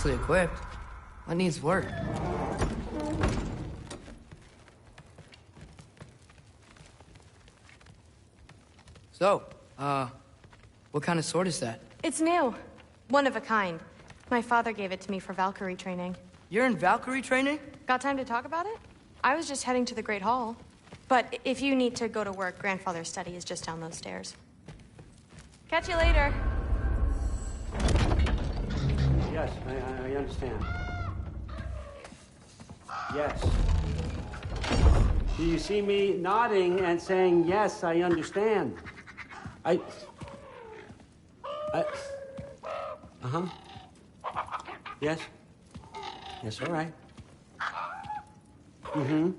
nicely equipped. What needs work? So, what kind of sword is that? It's new. One of a kind. My father gave it to me for Valkyrie training. You're in Valkyrie training? Got time to talk about it? I was just heading to the Great Hall. But if you need to go to work, Grandfather's study is just down those stairs. Catch you later. Yes, I understand. Yes. Do you see me nodding and saying, yes, I understand? Uh-huh. Yes? Yes, all right. Mm-hmm.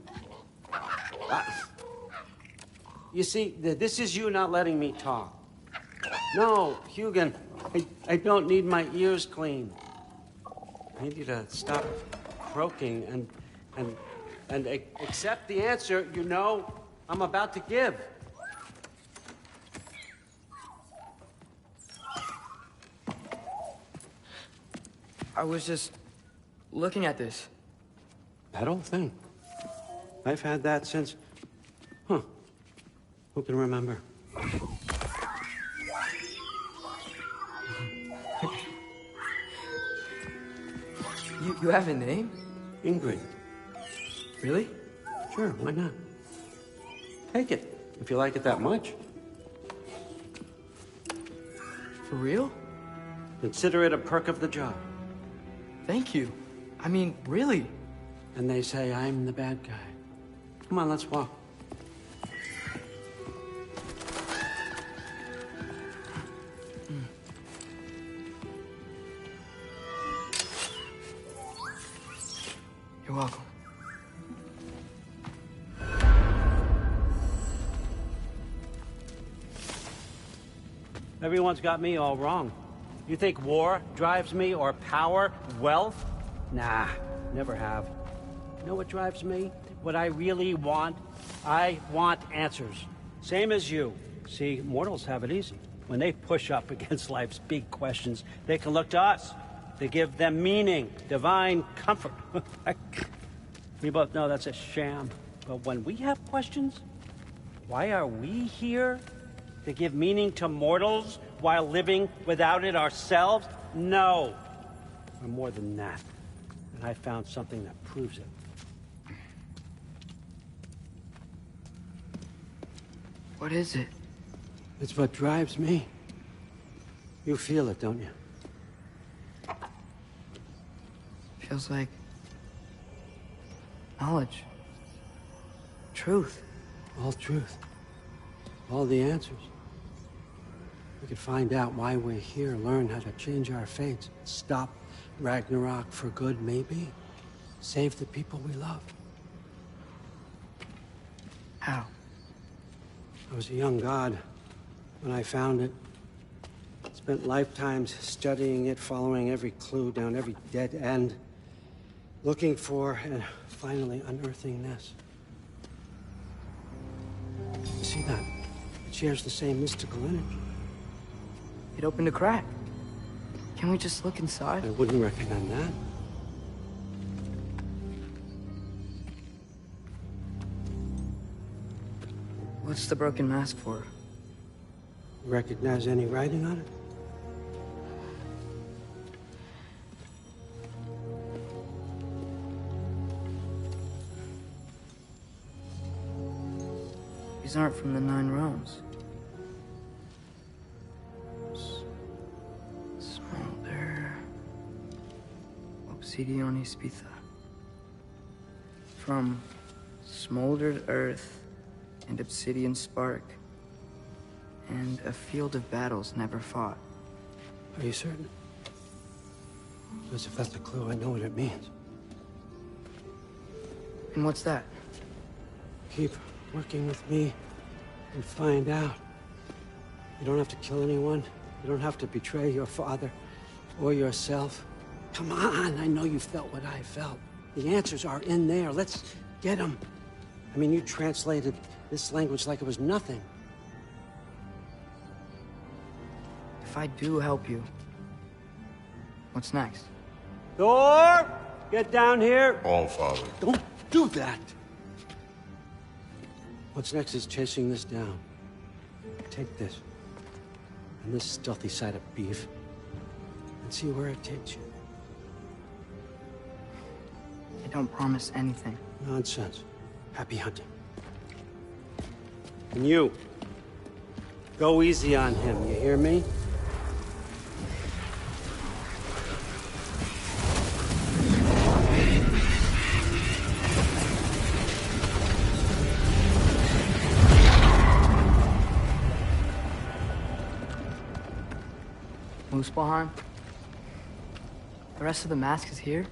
You see, this is you not letting me talk. No, Hugin, I don't need my ears cleaned. I need you to stop croaking and accept the answer you know I'm about to give. I was just looking at this. That old thing. I've had that since... Huh. Who can remember? You have a name? Ingrid. Really? Sure, why not? Take it, if you like it that much. For real? Consider it a perk of the job. Thank you. I mean, really. And they say I'm the bad guy. Come on, let's walk. You're welcome. Everyone's got me all wrong. You think war drives me, or power, wealth? Nah, never have. You know what drives me? What I really want? I want answers. Same as you. See, mortals have it easy. When they push up against life's big questions, they can look to us. They give them meaning, divine comfort. We both know that's a sham. But when we have questions, why are we here? To give meaning to mortals while living without it ourselves? No. We're more than that. And I found something that proves it. What is it? It's what drives me. You feel it, don't you? Feels like knowledge. Truth. All truth. All the answers. We could find out why we're here, learn how to change our fates, stop Ragnarok for good, maybe. Save the people we love. How? I was a young god when I found it. Spent lifetimes studying it, following every clue down every dead end, looking for and finally unearthing this. You see that? It shares the same mystical energy. It opened a crack. Can we just look inside? I wouldn't recommend that. What's the broken mask for? Recognize any writing on it? These aren't from the Nine Realms. Smolder. Obsidione Spitha. From smoldered earth and obsidian spark. And a field of battles never fought. Are you certain? Because if that's a clue, I know what it means. And what's that? Keep working with me and find out. You don't have to kill anyone. You don't have to betray your father or yourself. Come on, I know you felt what I felt. The answers are in there. Let's get them. I mean, you translated this language like it was nothing. If I do help you, what's next? Thor! Get down here! All Father. Don't do that! What's next is chasing this down. Take this, and this stealthy side of beef, and see where it takes you. I don't promise anything. Nonsense. Happy hunting. And you, go easy on him, you hear me? Muspelheim? The rest of the mask is here?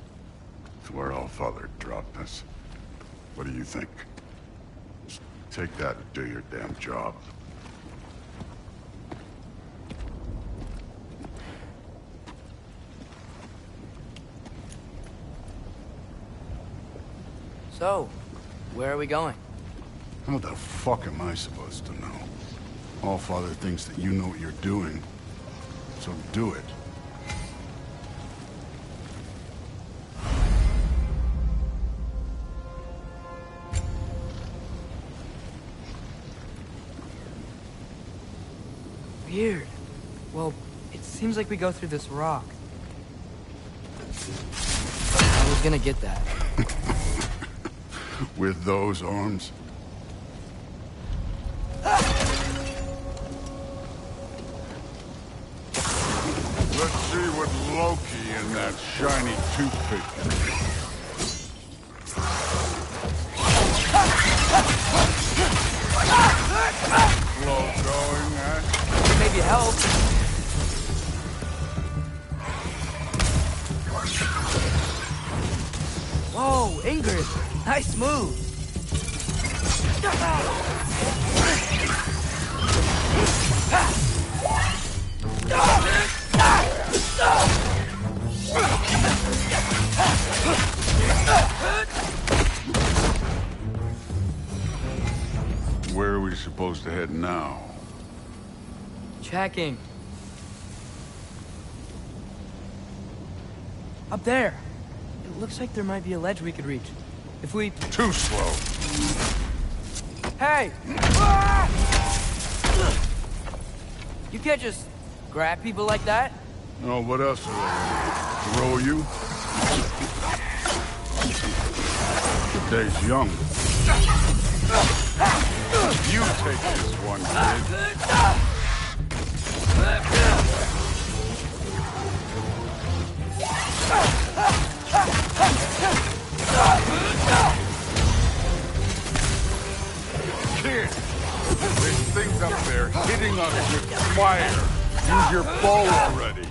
It's where All Father dropped us. What do you think? Just take that and do your damn job. So, where are we going? How the fuck am I supposed to know? All Father thinks that you know what you're doing, so do it. Weird. Well, it seems like we go through this rock. I was gonna get that. With those arms? Let's see what Loki and that shiny toothpick can do. Slow going, eh? Maybe help. Whoa, Ingrid. Nice move. Where are we supposed to head now? Checking. Up there. It looks like there might be a ledge we could reach. If we... Too slow. Hey! You can't just grab people like that. Oh, what else are they? Throw you? The day's young. You take this one, kid. Kid, this thing's up there hitting us with fire. Use your bow already.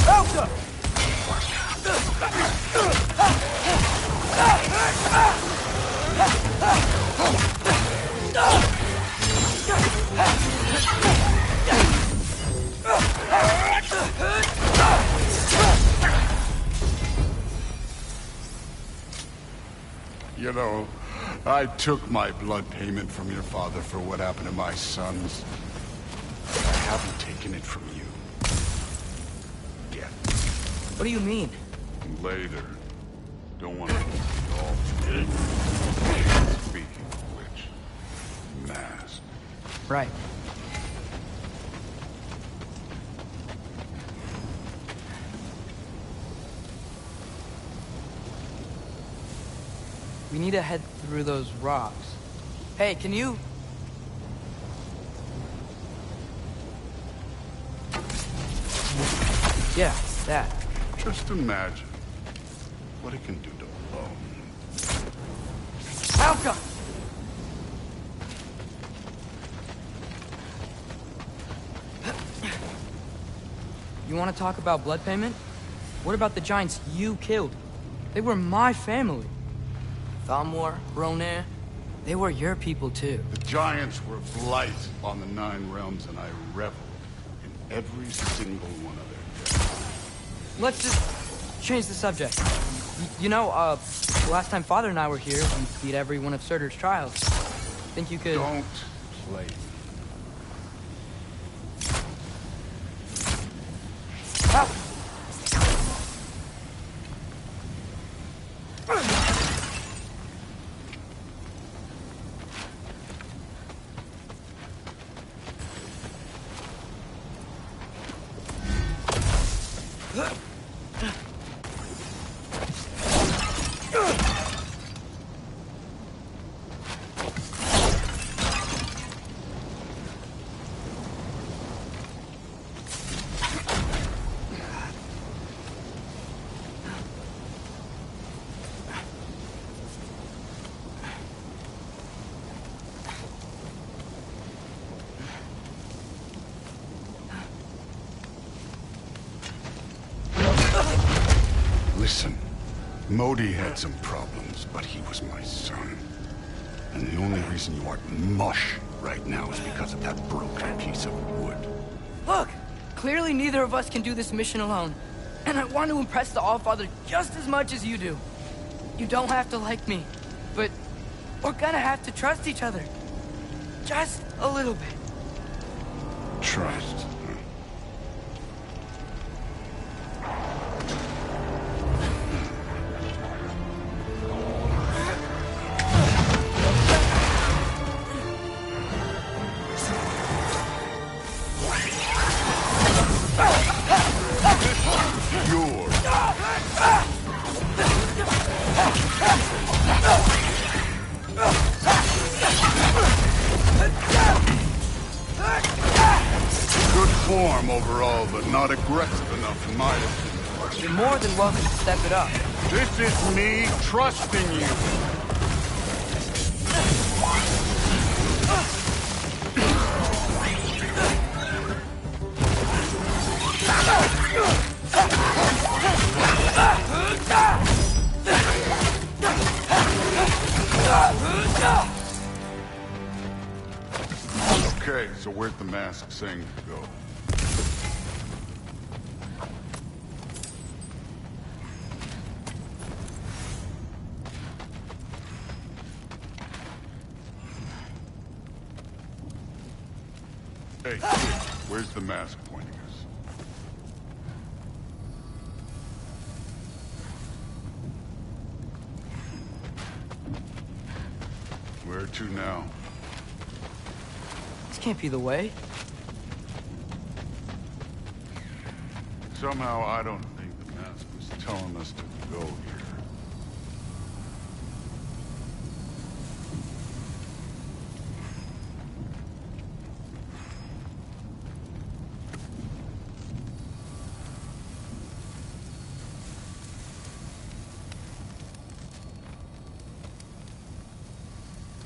Elsa! You know, I took my blood payment from your father for what happened to my sons. But I haven't taken it from you. Yet. What do you mean? Later. Don't want to all. Speaking of which, mask. Right. We need to head through those rocks. Hey, can you... Yeah, that. Just imagine what it can do to bone. Malcolm! You want to talk about blood payment? What about the giants you killed? They were my family. Thamor, Ronan, they were your people too. The giants were blight on the 9 realms, and I reveled in every single one of their deaths. Let's just change the subject. You know, the last time Father and I were here, we beat every one of Surtur's trials. Think you could... Don't play. Listen, Modi had some problems, but he was my son. And the only reason you aren't mush right now is because of that broken piece of wood. Look! Clearly neither of us can do this mission alone. And I want to impress the Allfather just as much as you do. You don't have to like me, but we're gonna have to trust each other. Just a little bit. Trust. Good form overall, but not aggressive enough in my opinion. You're more than welcome to step it up. This is me trusting you. Okay, so where's the mask saying to go? Hey, where's the mask pointing us? Where to now? This can't be the way. Somehow I don't think the mask was telling us to go here.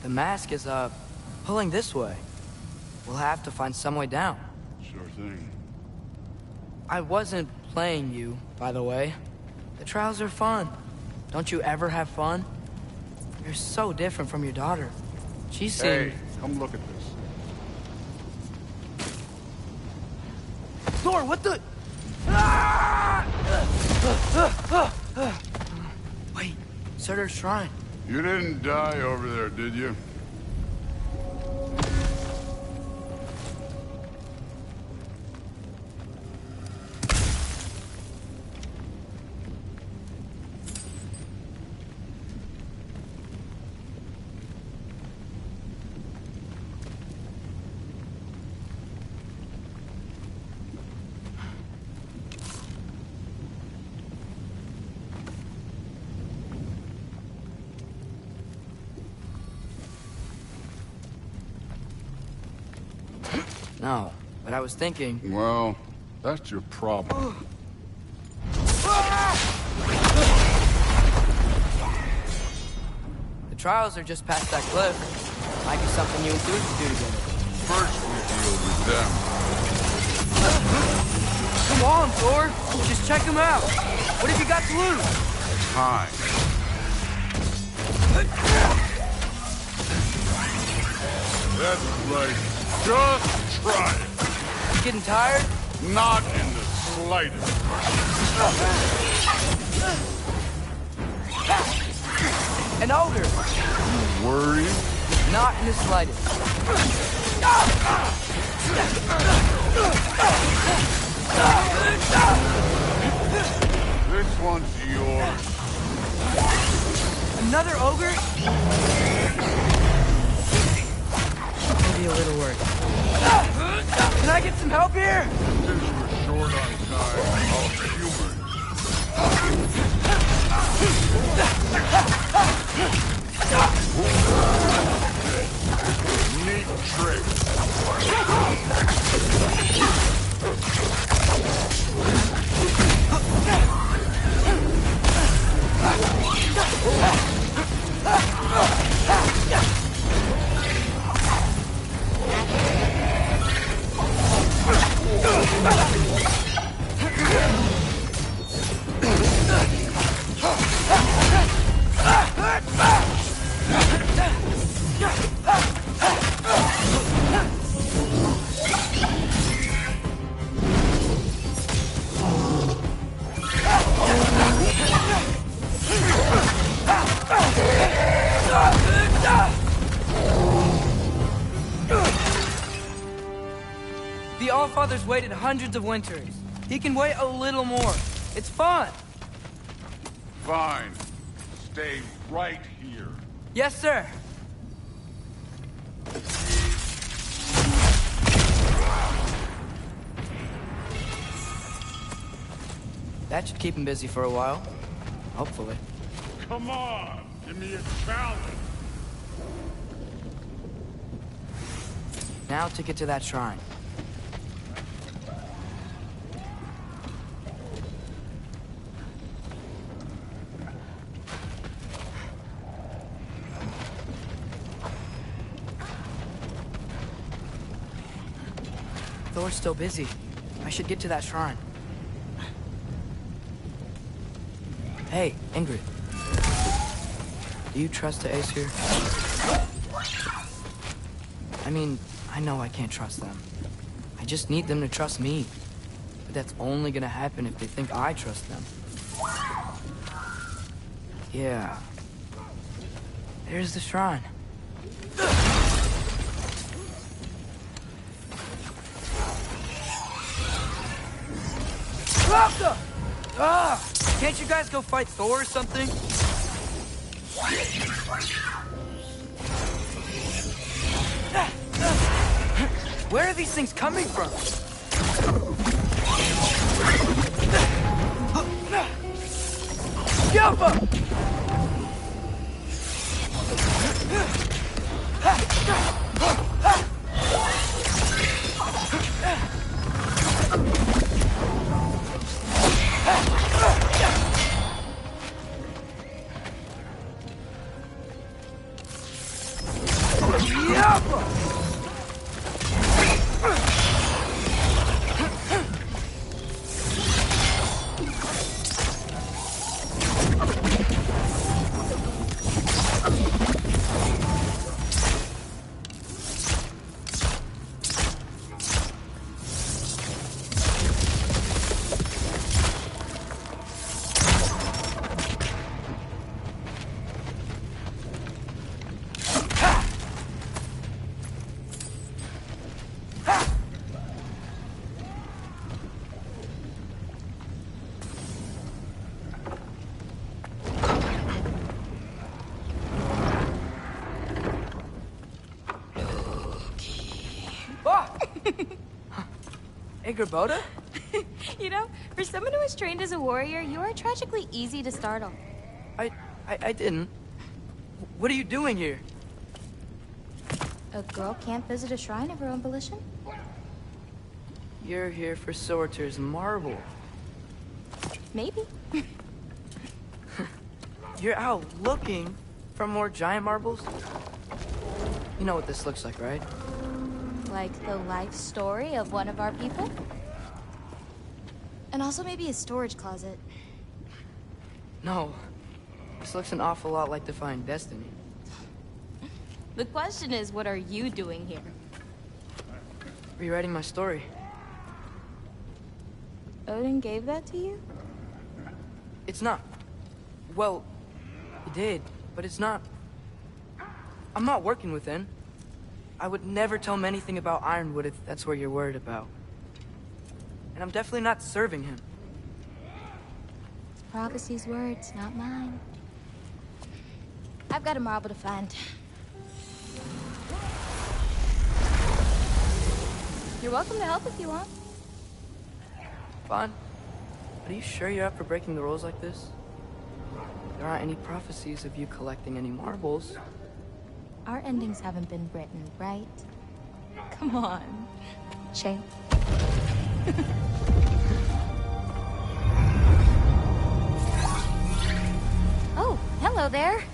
The mask is, pulling this way. We'll have to find some way down. Sure thing. I wasn't playing you, by the way. The trials are fun. Don't you ever have fun? You're so different from your daughter. She seemed... Hey, come look at this. Thor, what the... Wait, Surtur's shrine. You didn't die over there, did you? No, but I was thinking... Well, that's your problem. The trials are just past that cliff. Might be something you and Duke could do together. First we deal with them. Come on, Thor! Just check them out! What have you got to lose? Time. That's right. Just try it. You getting tired? Not in the slightest. An ogre! You worry? Not in the slightest. This one's yours. Another ogre? Maybe a little work. Can I get some help here? Since we're short on time, I'll humor you. Neat trick. Allfather's waited hundreds of winters. He can wait a little more. It's fun. Fine. Stay right here. Yes, sir. That should keep him busy for a while. Hopefully. Come on! Give me a challenge! Now to get to that shrine. Thor's still busy. I should get to that shrine. Hey, Ingrid. Do you trust the Aesir? I mean, I know I can't trust them. I just need them to trust me. But that's only gonna happen if they think I trust them. Yeah. There's the shrine. Raptor! Ah! Can't you guys go fight Thor or something? Where are these things coming from? Yappa! Boda? You know, for someone who was trained as a warrior, you are tragically easy to startle. I didn't. What are you doing here? A girl can't visit a shrine of her own volition? You're here for Sorter's marble. Maybe. You're out looking for more giant marbles? You know what this looks like, right? Like the life story of one of our people? And also maybe a storage closet. No. This looks an awful lot like Defying Destiny. The question is, what are you doing here? Rewriting my story. Odin gave that to you? It's not. Well, he did, but it's not. I'm not working with him. I would never tell him anything about Ironwood if that's what you're worried about. And I'm definitely not serving him. It's prophecy's words, not mine. I've got a marble to find. You're welcome to help if you want. Fine. But are you sure you're up for breaking the rules like this? There aren't any prophecies of you collecting any marbles. Our endings haven't been written, right? Come on, champ. Oh, hello there.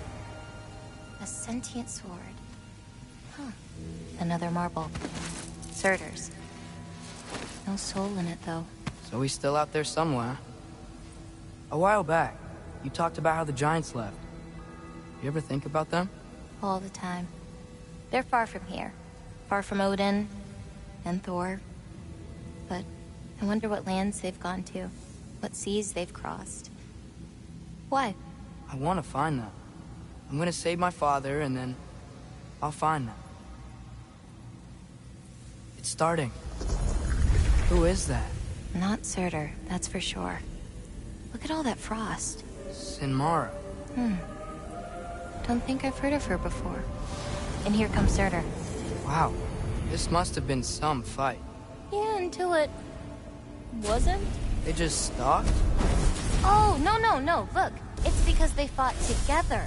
A sentient sword. Huh. Another marble. Surtur's. No soul in it, though. So he's still out there somewhere. A while back, you talked about how the giants left. You ever think about them? All the time. They're far from here. Far from Odin and Thor. But I wonder what lands they've gone to. What seas they've crossed. Why? I want to find them. I'm gonna save my father, and then I'll find them. It's starting. Who is that? Not Surtur, that's for sure. Look at all that frost. Sinmara. Don't think I've heard of her before. And here comes Surtur. Wow. This must have been some fight. Yeah, until it... wasn't? They just stalked? Oh, no. Look, it's because they fought together.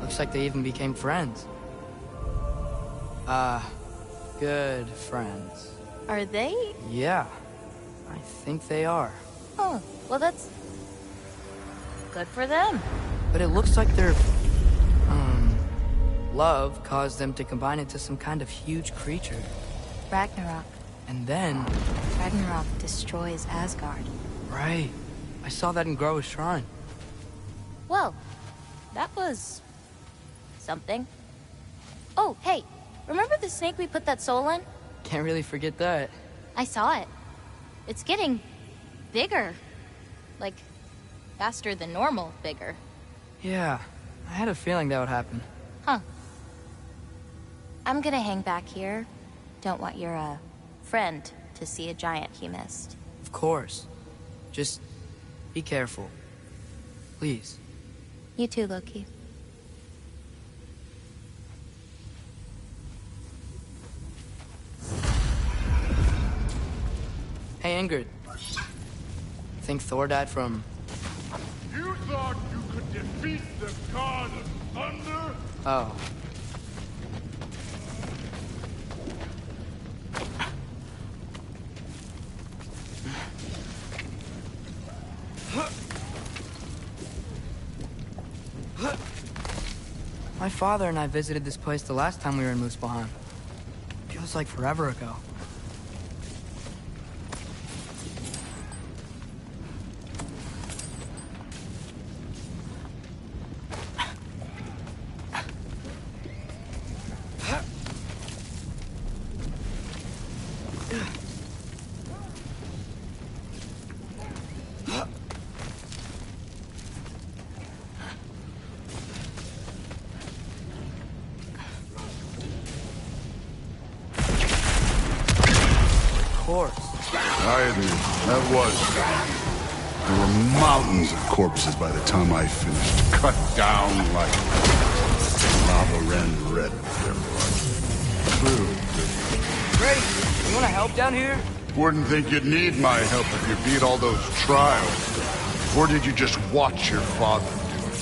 Looks like they even became friends. Good friends. Are they? Yeah, I think they are. Oh, well that's... good for them. But it looks like their, love caused them to combine into some kind of huge creature. Ragnarok. And then... Ragnarok destroys Asgard. Right. I saw that in Groa's shrine. Well, that was... something. Oh, hey, remember the snake we put that soul in? Can't really forget that. I saw it. It's getting... bigger. Like, faster than normal bigger. Yeah, I had a feeling that would happen. Huh. I'm gonna hang back here. Don't want your, friend to see a giant he missed. Of course. Just be careful. Please. You too, Loki. Hey, Ingrid. Think Thor died from... You thought you could defeat the god of thunder? Oh. My father and I visited this place the last time we were in Muspelheim. Feels like forever ago. I admit, that was bad. There were mountains of corpses by the time I finished, cut down like lava ran red with their blood. True. Great! You wanna help down here? Wouldn't think you'd need my help if you beat all those trials. Or did you just watch your father do it?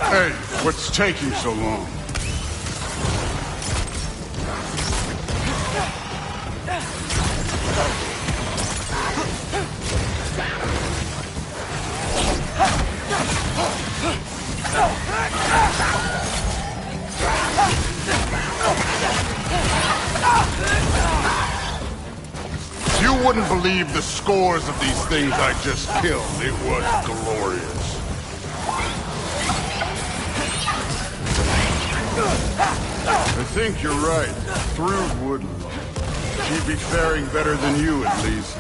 Hey, what's taking so long? You wouldn't believe the scores of these things I just killed. It was glorious. I think you're right. Thrud would love. She'd be faring better than you, at least.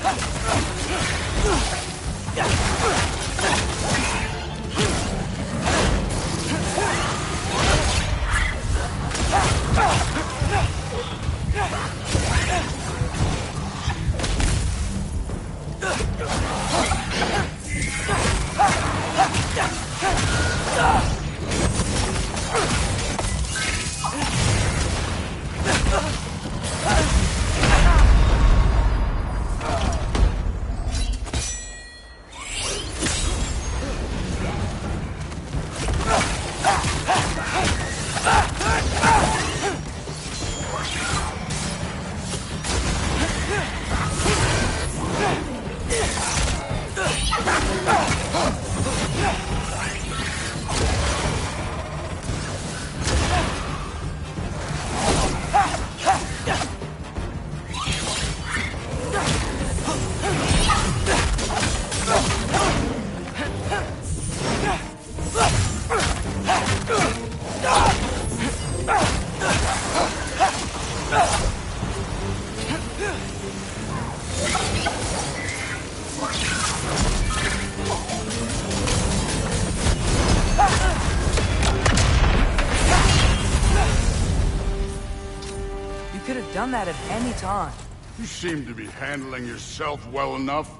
done that at any time. You seem to be handling yourself well enough.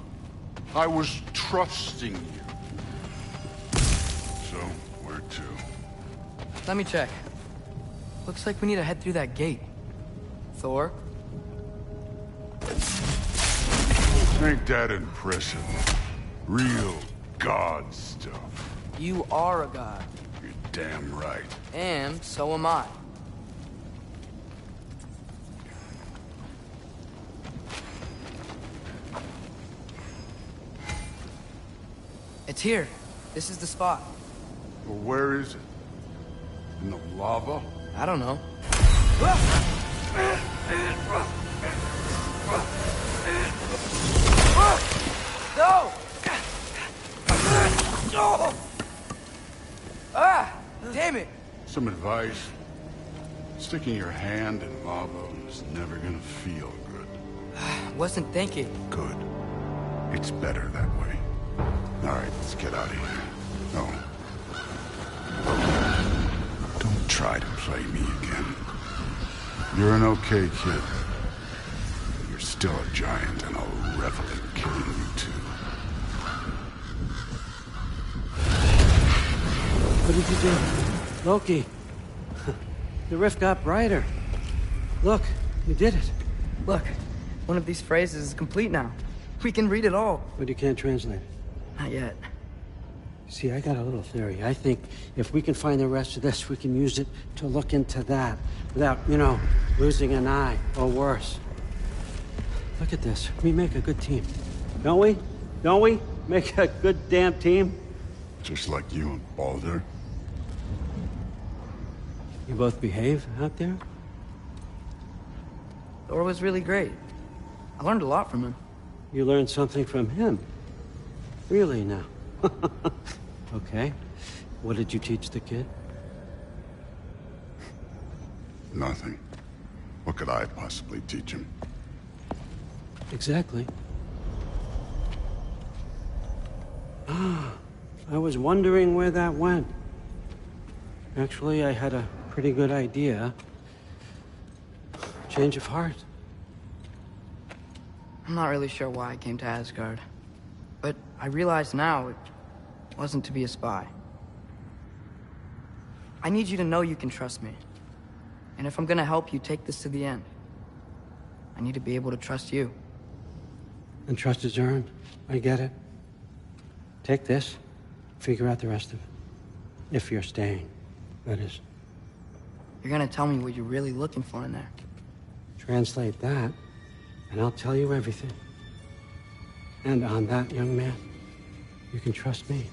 I was trusting you. So, where to? Let me check. Looks like we need to head through that gate. Thor? Ain't that impressive? Real god stuff. You are a god. You're damn right. And so am I. It's here. This is the spot. Well, where is it? In the lava? I don't know. No! Ah! Damn it! Some advice? Sticking your hand in lava is never gonna feel good. Wasn't thinking. Good. It's better that way. All right, let's get out of here. No. Don't try to play me again. You're an okay kid. But you're still a giant, and I'll revel in killing you too. What did you do? Loki. The rift got brighter. Look, you did it. Look, one of these phrases is complete now. We can read it all. But you can't translate it. Not yet. See, I got a little theory. I think if we can find the rest of this, we can use it to look into that without, losing an eye or worse. Look at this. We make a good team. Don't we? Don't we? Make a good damn team? Just like you and Baldur. You both behave out there? Thor was really great. I learned a lot from him. You learned something from him? Really now? Okay. What did you teach the kid? Nothing. What could I possibly teach him? Exactly. I was wondering where that went. Actually, I had a pretty good idea. Change of heart. I'm not really sure why I came to Asgard. But I realize now it wasn't to be a spy. I need you to know you can trust me. And if I'm gonna help you take this to the end, I need to be able to trust you. And trust is earned. I get it. Take this. Figure out the rest of it. If you're staying, that is. You're gonna tell me what you're really looking for in there. Translate that, and I'll tell you everything. And on that, young man, you can trust me.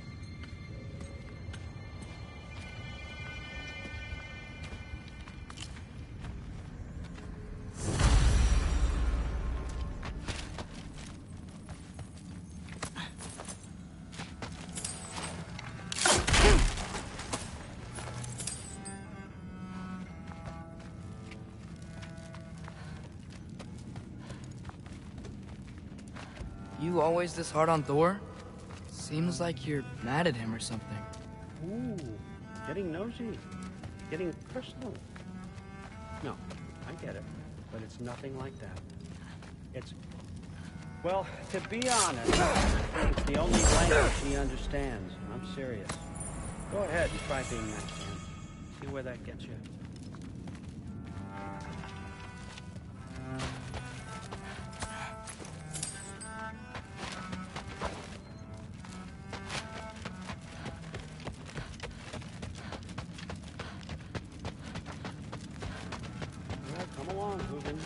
You always this hard on Thor? Seems like you're mad at him or something. Ooh, getting nosy. Getting personal. No, I get it. But it's nothing like that. It's... Well, to be honest, it's the only language he understands. I'm serious. Go ahead and try being nice to him. See where that gets you. Come along, Hoogan.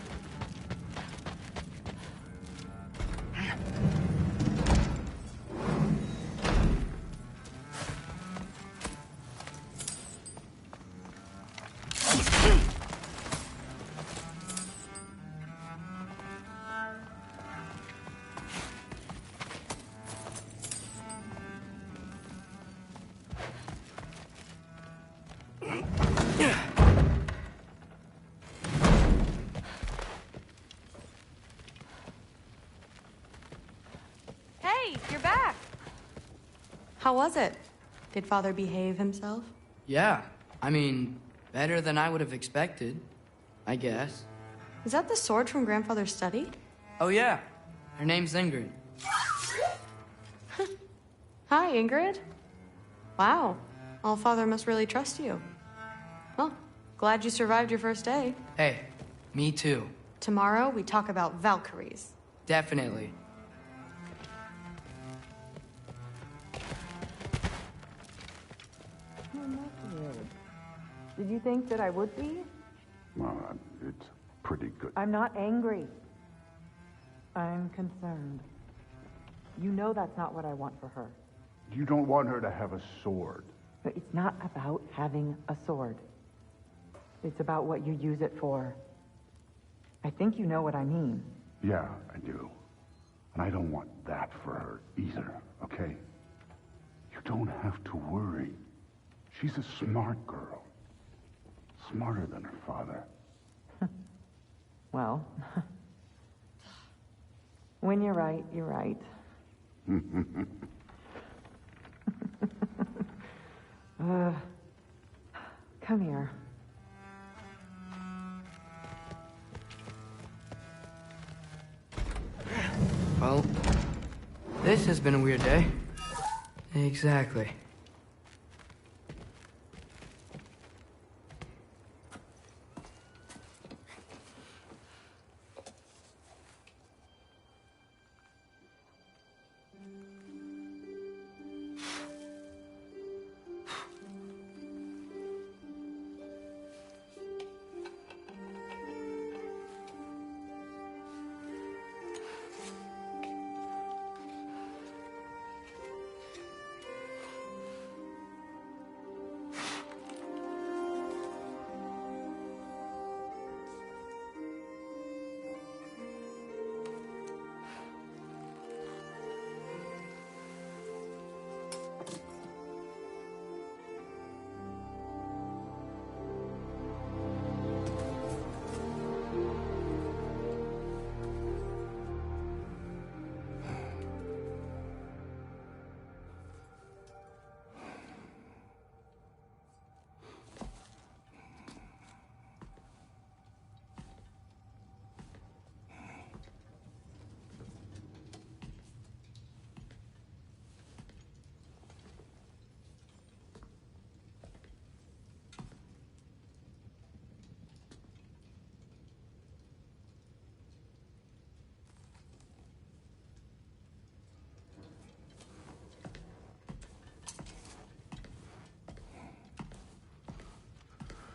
You're back. How was it? Did Father behave himself? Yeah, I mean, better than I would have expected, I guess. Is that the sword from Grandfather's study? Oh yeah, her name's Ingrid. Hi, Ingrid. Wow. Allfather must really trust you. Well, glad you survived your first day. Hey, me too. Tomorrow, we talk about Valkyries. Definitely. Did you think that I would be? Well, it's pretty good. I'm not angry. I'm concerned. You know that's not what I want for her. You don't want her to have a sword. But it's not about having a sword. It's about what you use it for. I think you know what I mean. Yeah, I do. And I don't want that for her either, okay? You don't have to worry. She's a smart girl. Smarter than her father. Well, when you're right, you're right. Come here. Well, this has been a weird day. Exactly.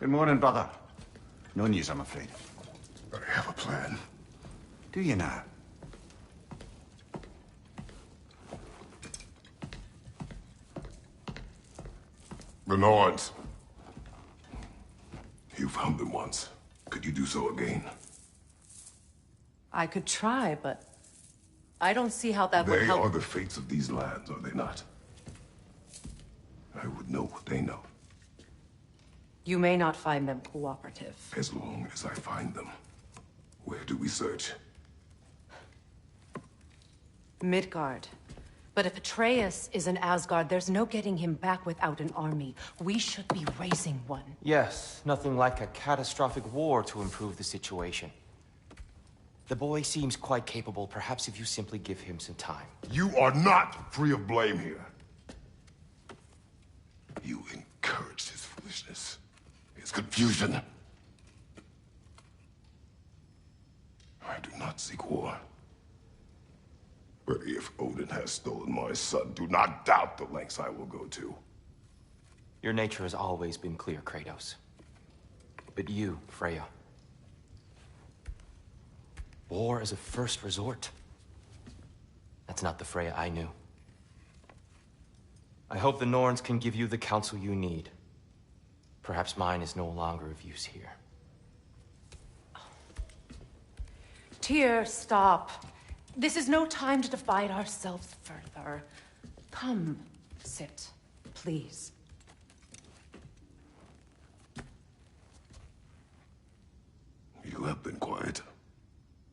Good morning, brother. No news, I'm afraid. I have a plan. Do you now? The Norns. You found them once. Could you do so again? I could try, but I don't see how that would They help. are the fates of these lands, are they not? I would know what they know, You may not find them cooperative. as long as I find them. Where do we search? Midgard. But if Atreus is in Asgard, there's no getting him back without an army. We should be raising one. Yes, nothing like a catastrophic war to improve the situation. The boy seems quite capable. Perhaps if you simply give him some time. You are not free of blame here. You encouraged his foolishness, his confusion. I do not seek war. But if Odin has stolen my son, do not doubt the lengths I will go to. Your nature has always been clear, Kratos. But you, Freya. War is a first resort. That's not the Freya I knew. I hope the Norns can give you the counsel you need. Perhaps mine is no longer of use here. Tyr, stop. This is no time to divide ourselves further. Come, sit, please. You have been quiet.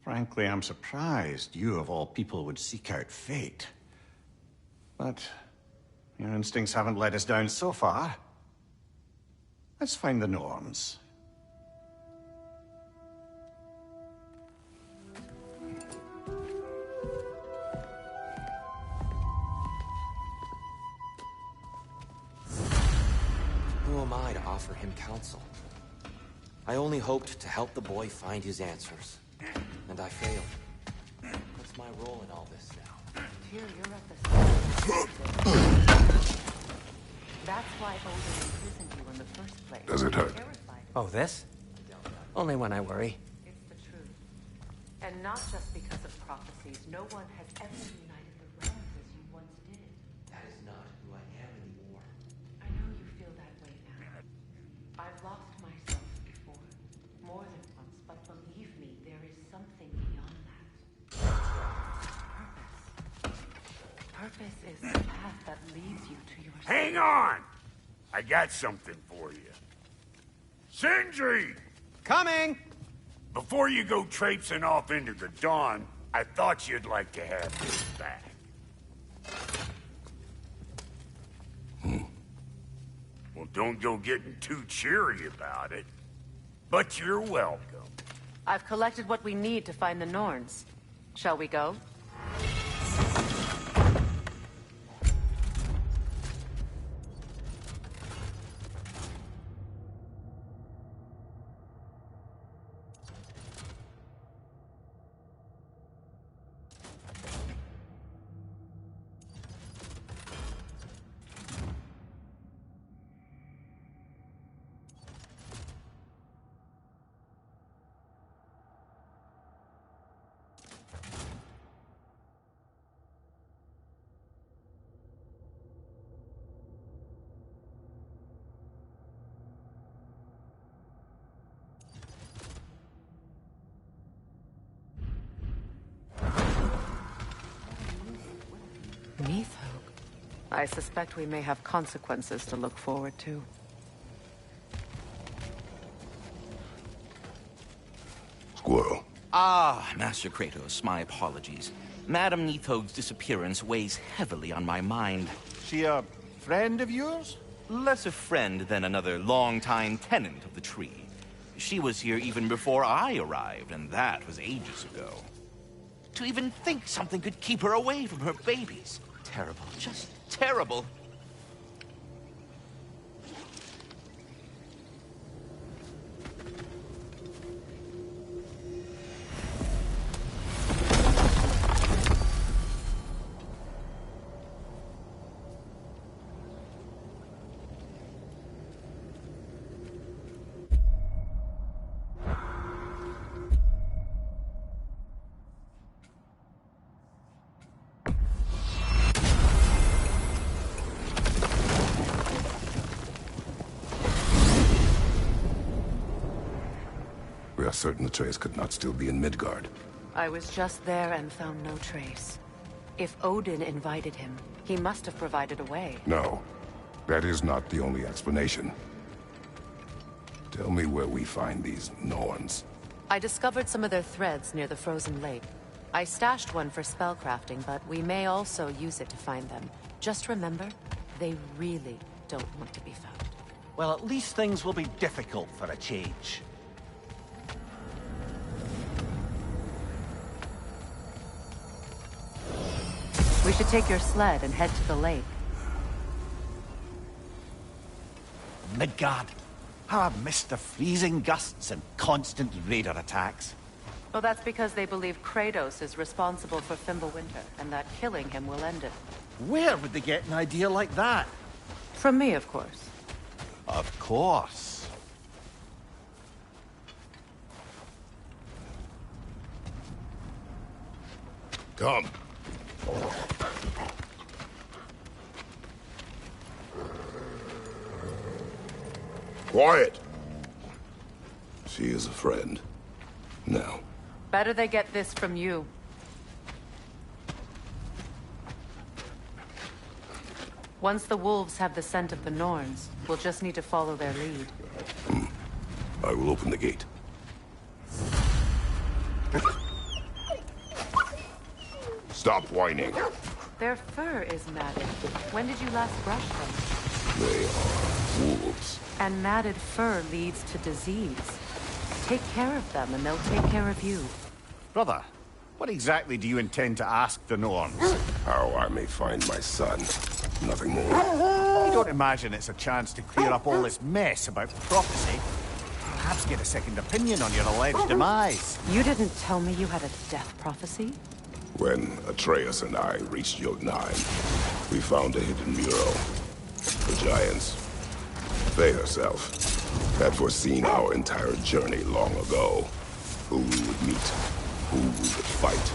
Frankly, I'm surprised you, of all people, would seek out fate. But your instincts haven't let us down so far. Let's find the Norns. am I to offer him counsel? I only hoped to help the boy find his answers. And I failed. What's my role in all this now? Tyr, you're at the center. That's why Odin imprisoned you in the first place. Does it hurt? Oh, this? Only when I worry. It's the truth. And not just because of prophecies. No one has ever united the realms as you once did. That is not who I am anymore. I know you feel that way now. I've lost myself before. More than once, but believe me, there is something beyond that. Purpose is the path that leads you to your... Hang on! I got something for you. Sindri! Coming! Before you go traipsing off into the dawn, I thought you'd like to have this back. Well, don't go getting too cheery about it. But you're welcome. I've collected what we need to find the Norns. Shall we go? I suspect we may have consequences to look forward to. Squirrel. Ah, Master Kratos, my apologies. Madame Nithog's disappearance weighs heavily on my mind. She a friend of yours? Less a friend than another long-time tenant of the tree. She was here even before I arrived, and that was ages ago. To even think something could keep her away from her babies. Terrible, just terrible. We are certain Atreus could not still be in Midgard. I was just there and found no trace. If Odin invited him, he must have provided a way. No, that is not the only explanation. Tell me where we find these Norns. I discovered some of their threads near the frozen lake. I stashed one for spellcrafting, but we may also use it to find them. Just remember, they really don't want to be found. Well, at least things will be difficult for a change. We should take your sled and head to the lake. Midgard. How I've missed the freezing gusts and constant raider attacks. Well, that's because they believe Kratos is responsible for Fimbulwinter, and that killing him will end it. Where would they get an idea like that? From me, of course. Of course. Come. Quiet! She is a friend. Now. Better they get this from you. Once the wolves have the scent of the Norns, we'll just need to follow their lead. I will open the gate. Stop whining. Their fur is matted. When did you last brush them? They are wolves. And matted fur leads to disease. Take care of them, and they'll take care of you. Brother, what exactly do you intend to ask the Norns? How I may find my son. Nothing more. Don't imagine it's a chance to clear up all this mess about prophecy. Perhaps get a second opinion on your alleged demise. You didn't tell me you had a death prophecy? When Atreus and I reached Jotunheim, we found a hidden mural. The Giants, they herself, had foreseen our entire journey long ago. Who we would meet, who we would fight,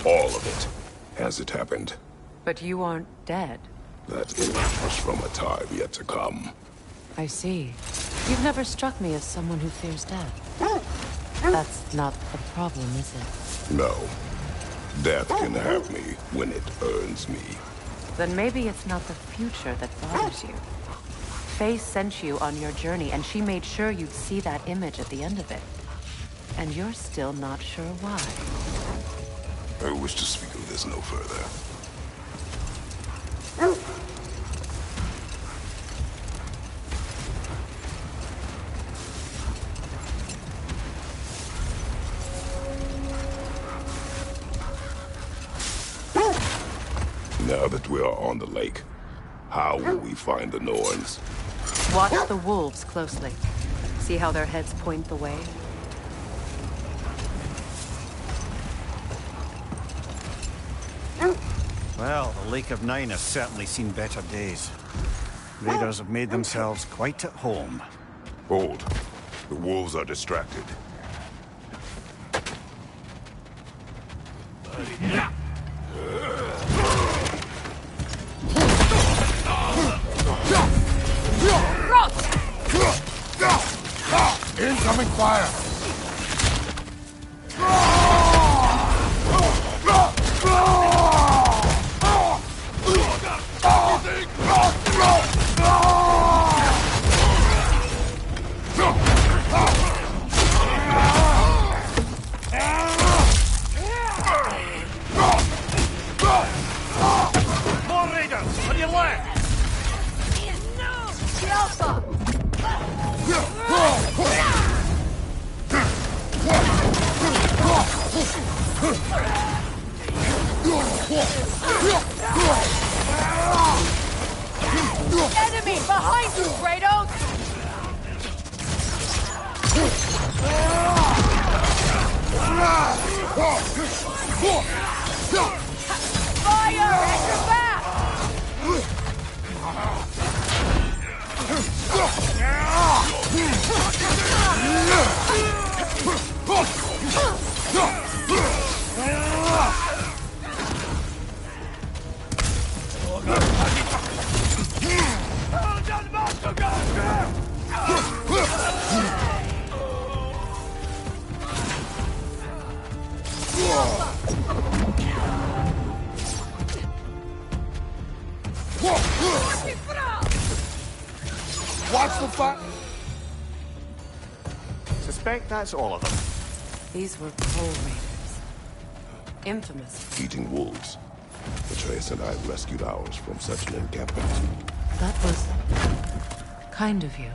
all of it, as it happened. But you aren't dead. That was from a time yet to come. I see. You've never struck me as someone who fears death. That's not the problem, is it? No. Death can have me when it earns me. Then maybe it's not the future that bothers you. Faye sent you on your journey, and she made sure you'd see that image at the end of it. And you're still not sure why. I wish to speak of this no further. Now that we are on the lake, how will we find the Norns? Watch the wolves closely. See how their heads point the way? Well, the Lake of Nine has certainly seen better days. Raiders have made themselves quite at home. Hold. The wolves are distracted. Incoming fire! More raiders! On your left! The Alpha! Enemy behind you, Kratos! Fire at your back! Watch the fire! Suspect that's all of them. These were Pole Raiders. Infamous. Eating wolves. Atreus and I rescued ours from such an encampment. That was kind of you.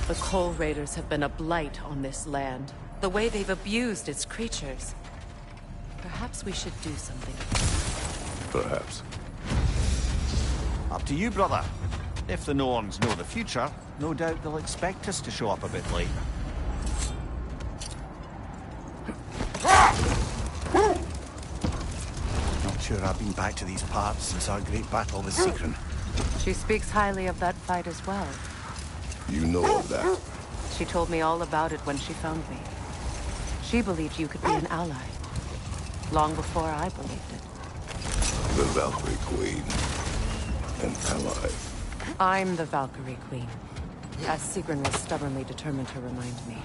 The Coal Raiders have been a blight on this land. The way they've abused its creatures. Perhaps we should do something. Perhaps. Up to you, brother. If the Norns know the future, no doubt they'll expect us to show up a bit late. Not sure I've been back to these parts since our great battle with Sigrun. She speaks highly of that fight as well. You know of that. She told me all about it when she found me. She believed you could be an ally. Long before I believed it. The Valkyrie Queen. An ally. I'm the Valkyrie Queen. As Sigrun was stubbornly determined to remind me.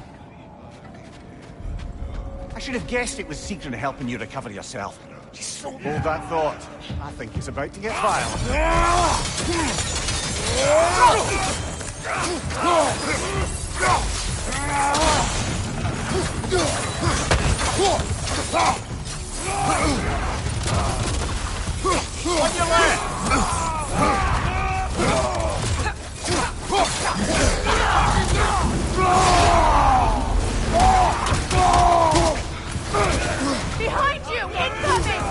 I should have guessed it was Sigrun helping you recover yourself. Hold that thought. I think he's about to get violent. On your left! Behind you! Incoming!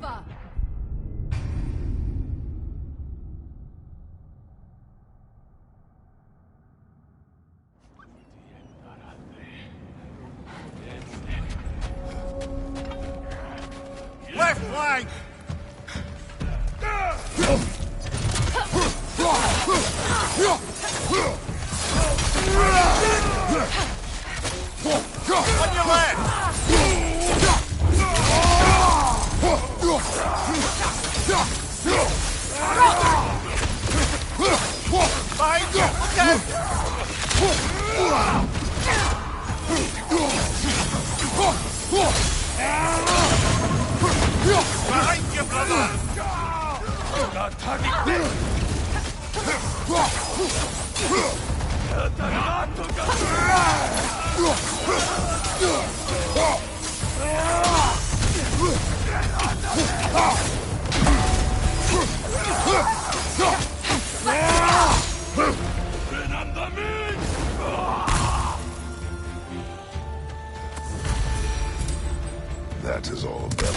Alpha! Left flank! On your left! Behind you! Behind you, brother! Got target! That is all of them.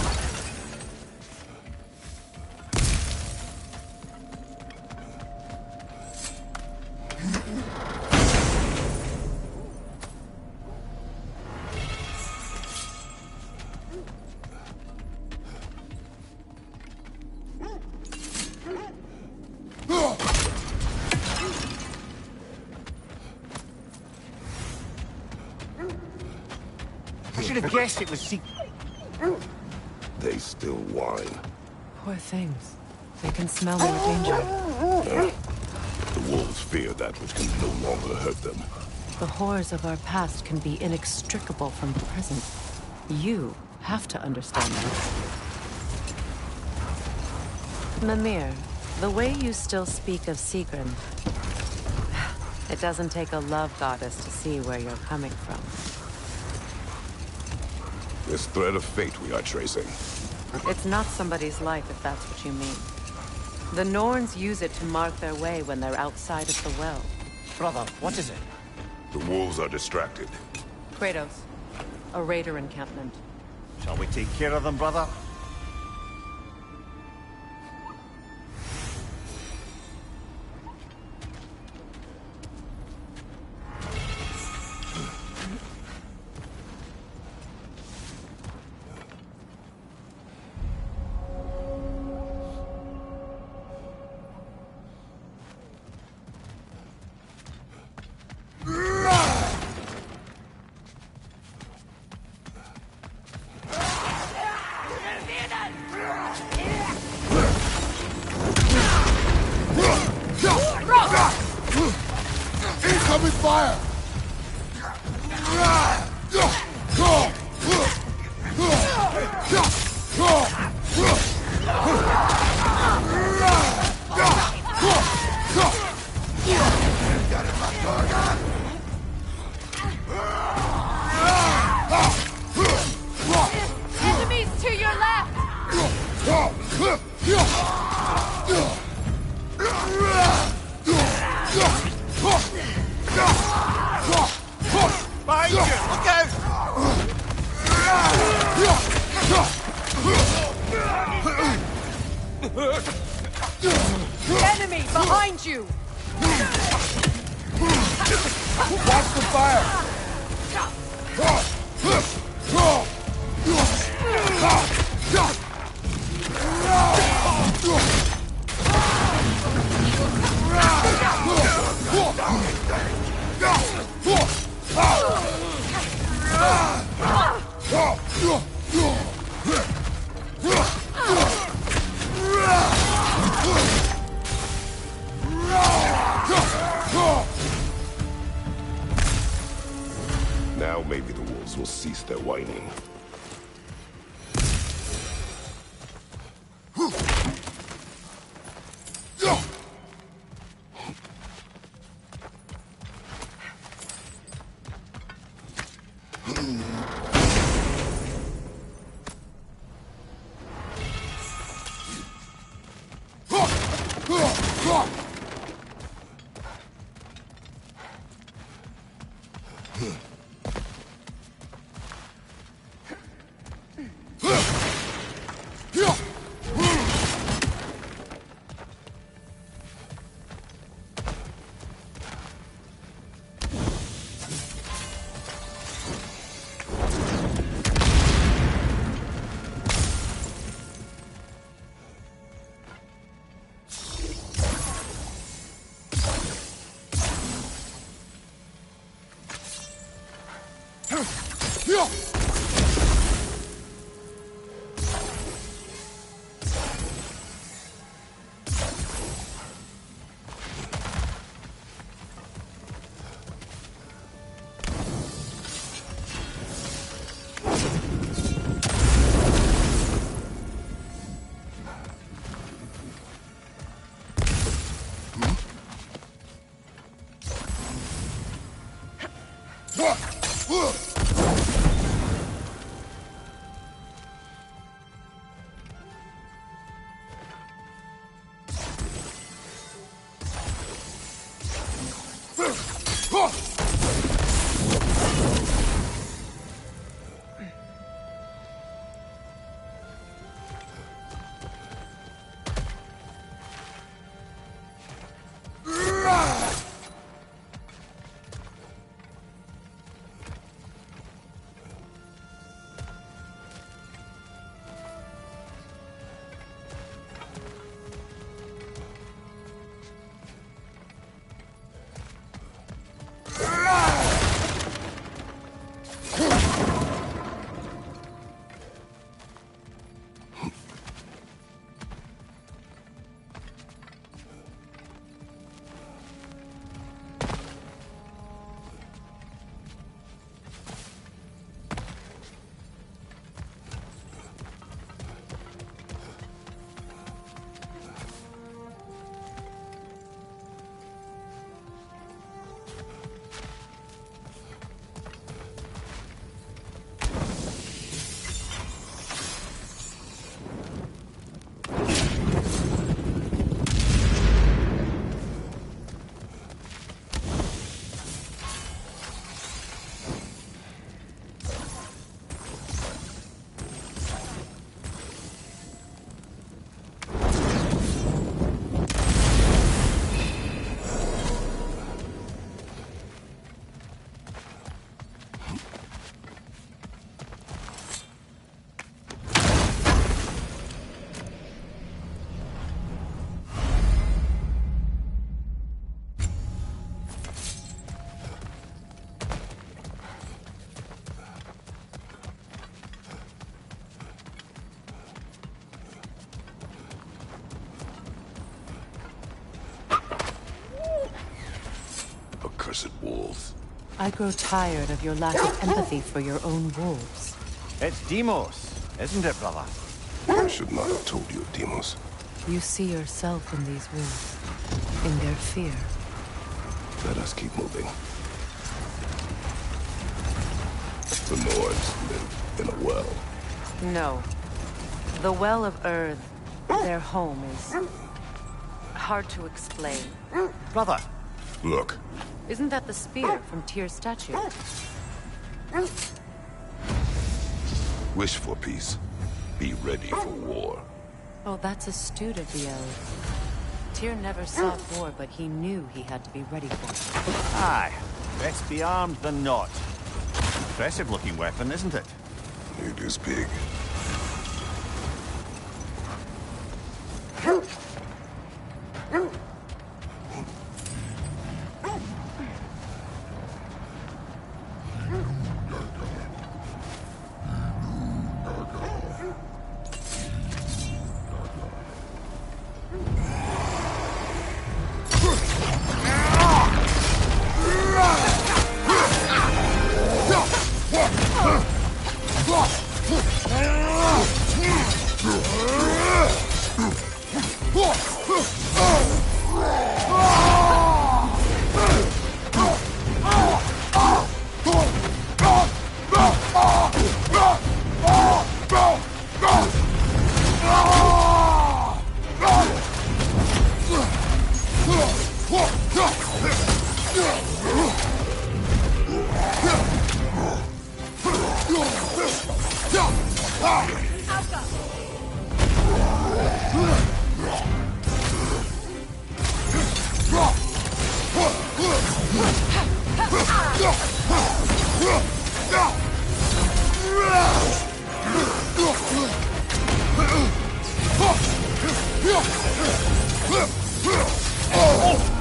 I should have guessed it was secret. They still whine. Poor things. They can smell their danger. The wolves fear that which can no longer hurt them. The horrors of our past can be inextricable from the present. You have to understand that. Mimir, the way you still speak of Sigrun, it doesn't take a love goddess to see where you're coming from. This thread of fate we are tracing. It's not somebody's life, if that's what you mean. The Norns use it to mark their way when they're outside of the well. Brother, what is it? The wolves are distracted. Kratos, a raider encampment. Shall we take care of them, brother? Incoming fire! Enemies to your left! Behind you! Look out! Enemy behind you! Watch the fire! Now maybe the wolves will cease their whining. Accursed wolves. I grow tired of your lack of empathy for your own wolves. It's Demos, isn't it, brother? I should not have told you, Demos. You see yourself in these wolves, in their fear. Let us keep moving. The Nords live in a well. No. The Well of Earth, their home, is hard to explain. Brother! Look. Isn't that the spear from Tyr's statue? Wish for peace. Be ready for war. Oh, that's astute of the elves. Tyr never sought war, but he knew he had to be ready for it. Aye. Best be armed than not. Impressive-looking weapon, isn't it? It is big.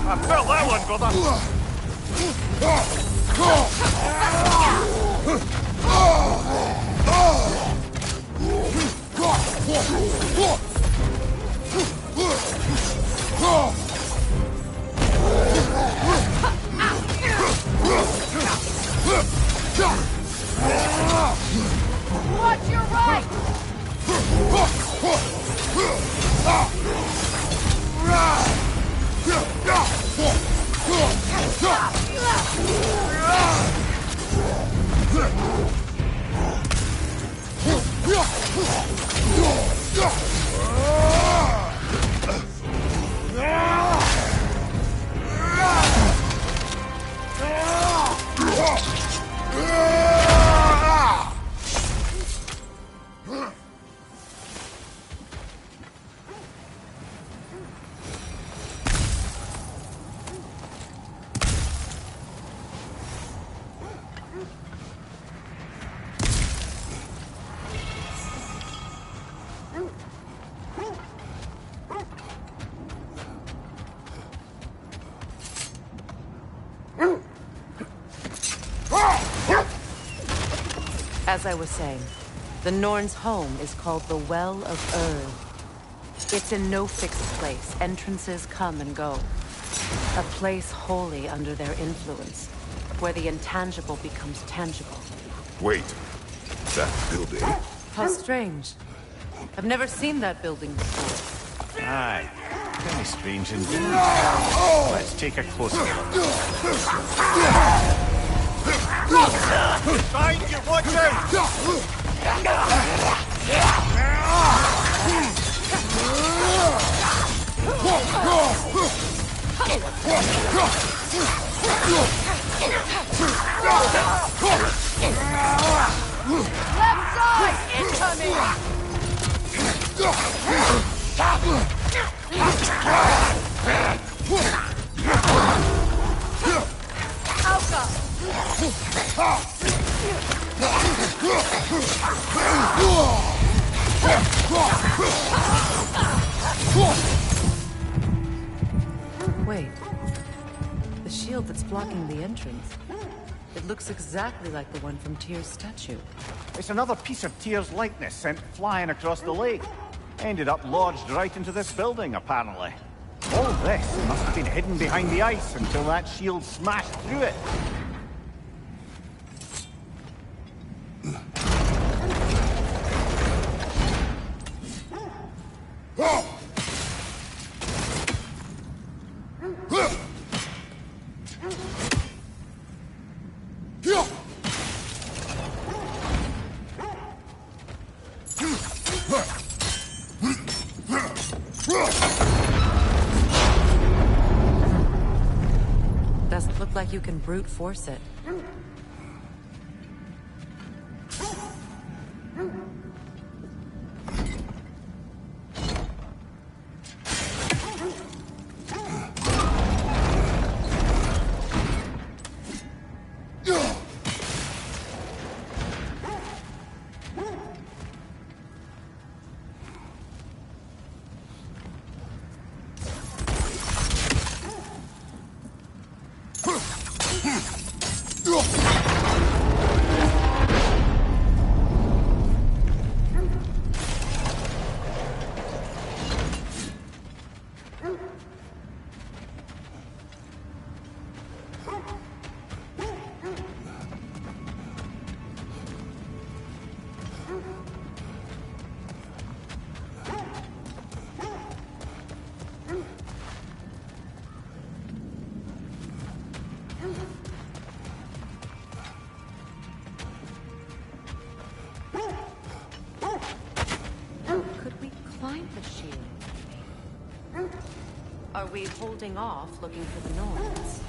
I felt that one, brother! Watch your right! As I was saying, the Norn's home is called the Well of Ur. It's in no fixed place. Entrances come and go. A place wholly under their influence, where the intangible becomes tangible. Wait, that building? How strange. I've never seen that building before. Aye, very strange indeed. Let's take a closer look. Behind you, watch out! Left side! Incoming! Alka! Wait. The shield that's blocking the entrance. It looks exactly like the one from Tyr's statue. It's another piece of Tyr's likeness sent flying across the lake. Ended up lodged right into this building, apparently. All this must have been hidden behind the ice until that shield smashed through it. Doesn't look like you can brute force it. Could we climb the shield? Are we holding off looking for the Norns?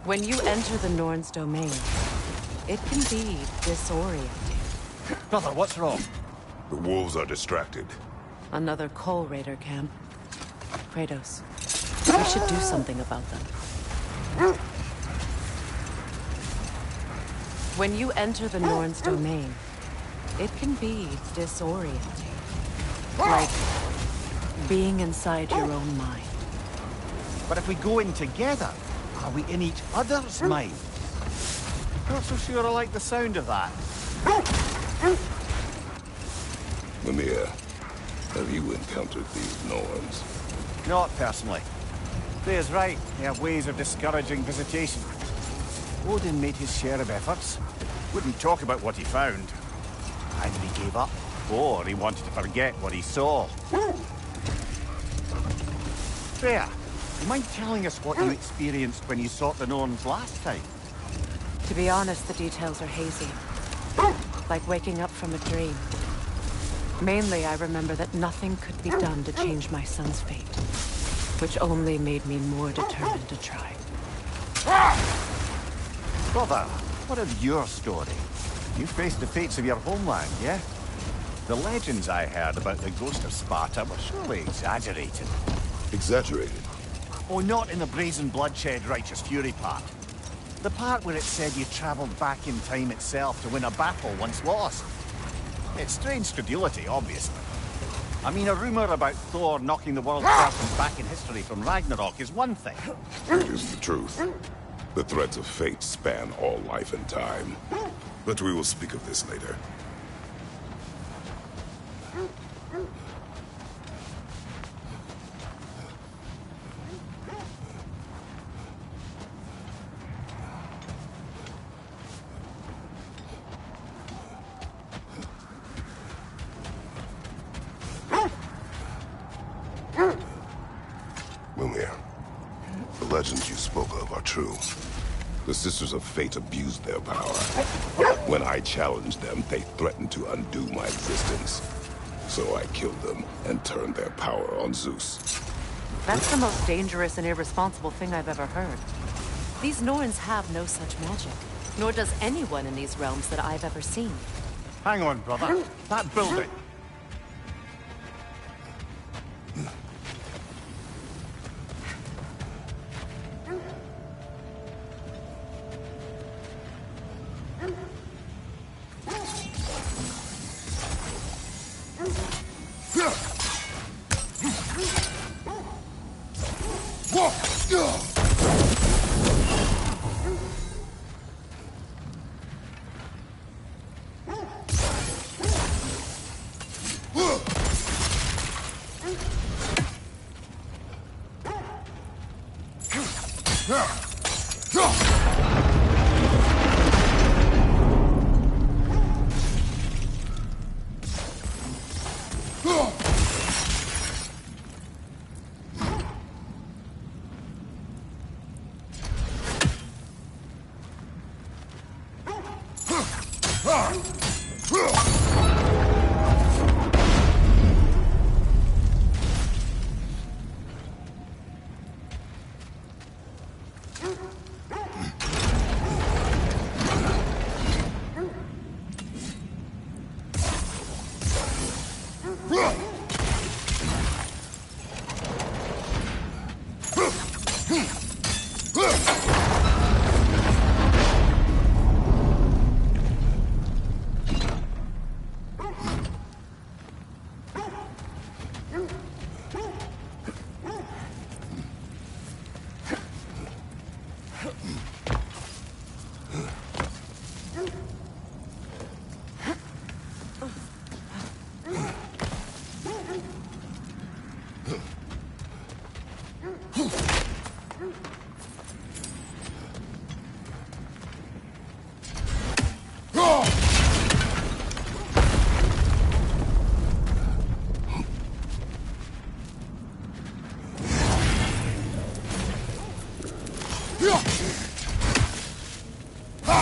When you enter the Norn's domain, it can be disorienting. Brother, what's wrong? The wolves are distracted. Another Coal Raider camp. Kratos, we should do something about them. When you enter the Norn's domain, it can be disorienting. Like being inside your own mind. But if we go in together, are we in each other's mind? Not so sure I like the sound of that. Mimir, have you encountered these Norns? Not personally. Freya's right. They have ways of discouraging visitation. Odin made his share of efforts. Wouldn't talk about what he found. Either he gave up, or he wanted to forget what he saw. Freya, you mind telling us what you experienced when you sought the Norns last time? To be honest, the details are hazy. Like waking up from a dream. Mainly, I remember that nothing could be done to change my son's fate. Which only made me more determined to try. Brother, what of your story? You faced the fates of your homeland, yeah? The legends I heard about the ghost of Sparta were surely exaggerated. Exaggerated? Oh, not in the brazen bloodshed righteous fury part. The part where it said you traveled back in time itself to win a battle once lost. It's strange credulity, obviously. I mean, a rumor about Thor knocking the world's person back in history from Ragnarok is one thing. It is the truth. The threads of fate span all life and time. But we will speak of this later. Mimir, the legends you spoke of are true. The Sisters of Fate abused their power. When I challenged them, they threatened to undo my existence. So I killed them and turned their power on Zeus. That's the most dangerous and irresponsible thing I've ever heard. These Norns have no such magic. Nor does anyone in these realms that I've ever seen. Hang on, brother. That building.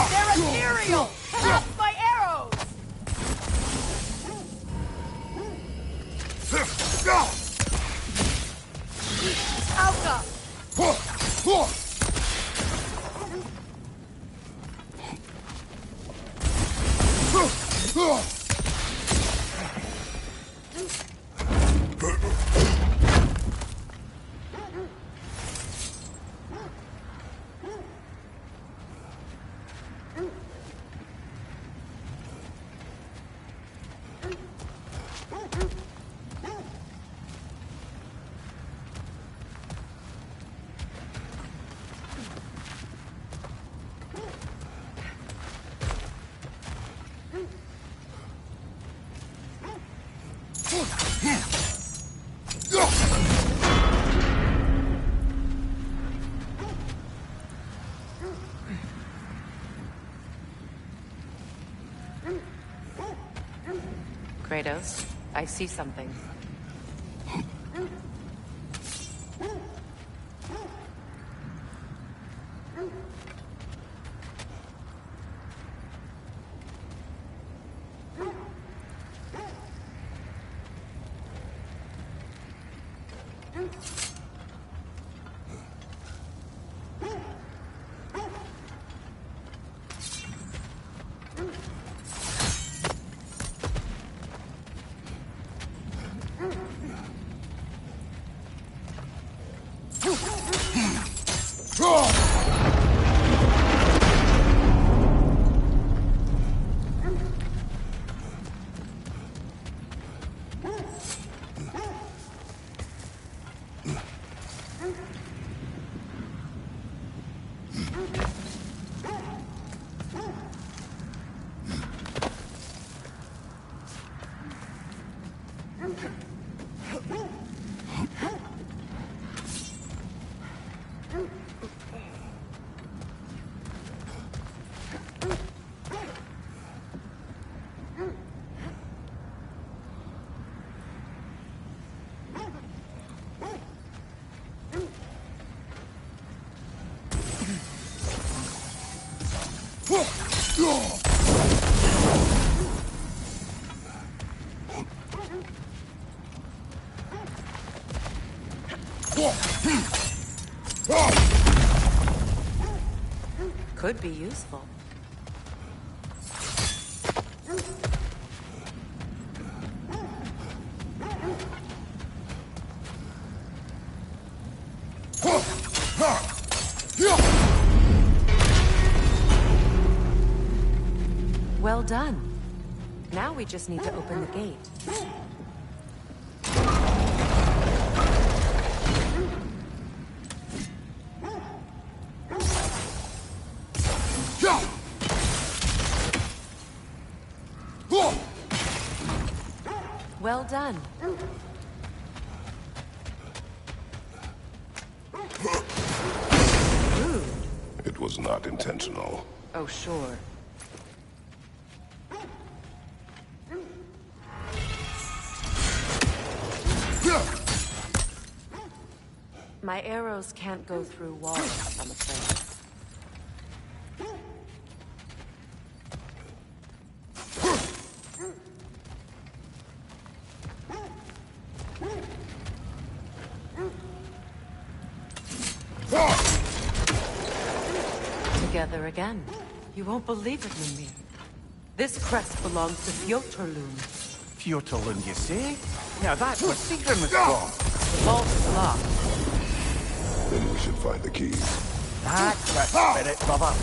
They're ethereal! Half my arrows! Alka! Kratos, I see something. Could be useful. Well done. Now we just need to open the gate. Well done. Rude. It was not intentional. Oh, sure. My arrows can't go through walls, I'm afraid. Together again. You won't believe it, Mimir. This crest belongs to Fjotorlund. Fjotorlund, you say? Now that's where Sigrun was from. The vault is locked. Then we should find the keys. That's the spirit, brother.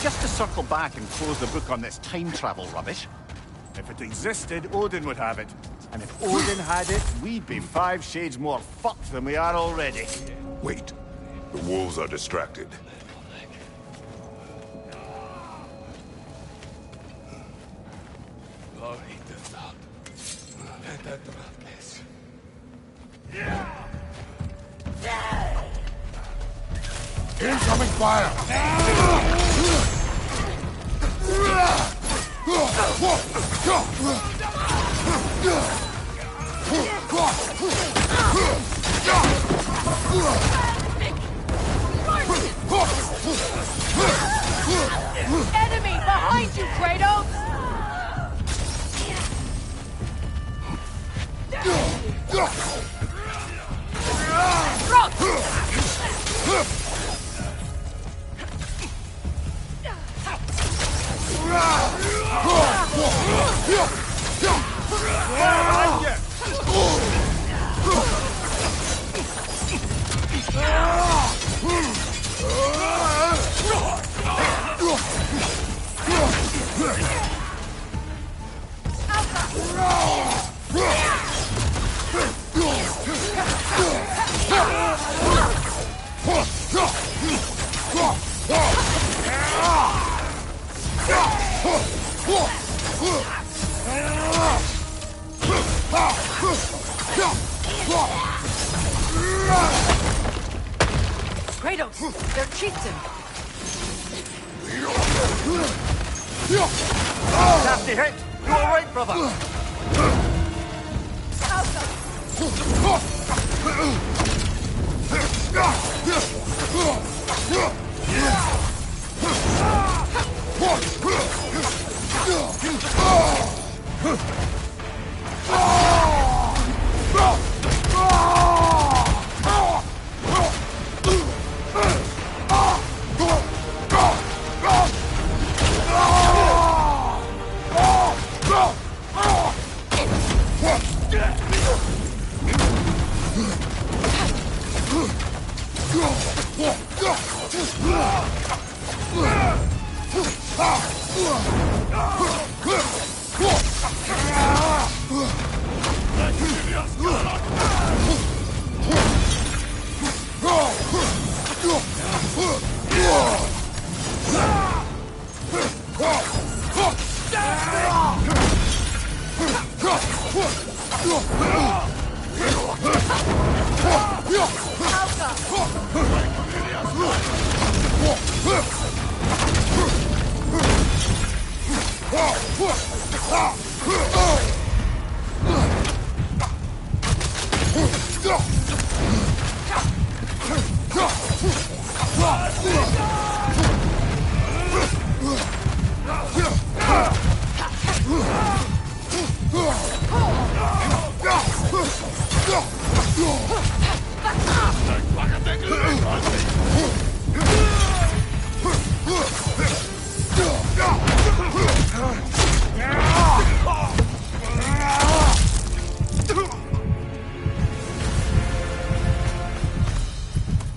Just to circle back and close the book on this time travel rubbish. If it existed, Odin would have it. And if Odin had it, we'd be 5 shades more fucked than we are already. Wait. The wolves are distracted. Incoming fire! Enemy behind you, Kratos! Kratos, they're cheating. Nasty hit! You alright, brother?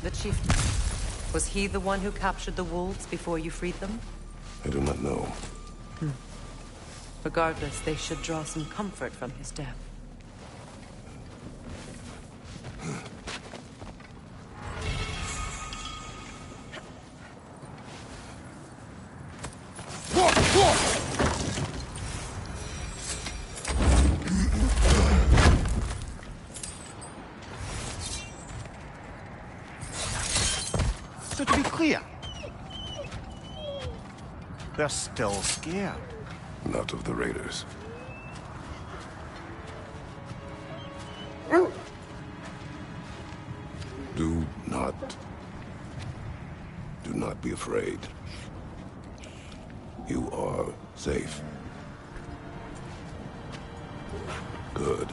The chieftain. Was he the one who captured the wolves before you freed them? I do not know. Regardless, they should draw some comfort from his death. So to be clear, they're still scared. Not of the raiders. Do not be afraid. You are safe. Good.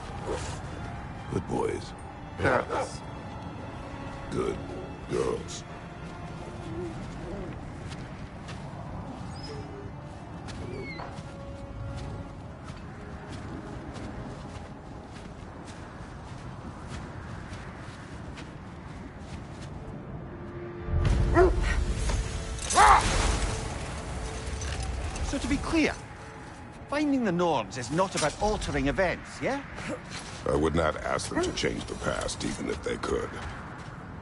Good boys. Girls. Good girls. So to be clear, finding the Nords is not about altering events, yeah? I would not ask them to change the past, even if they could.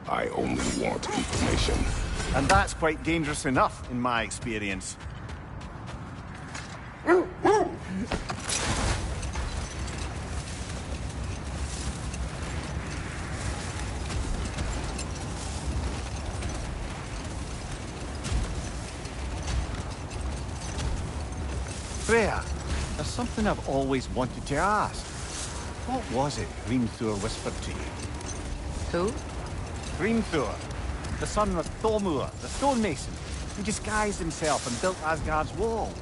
I only want information. And that's quite dangerous enough, in my experience. Freya, there's something I've always wanted to ask. What was it Hrimthur whispered to you? Who? Hrimthur, the son of Thormur, the stonemason, who disguised himself and built Asgard's wall.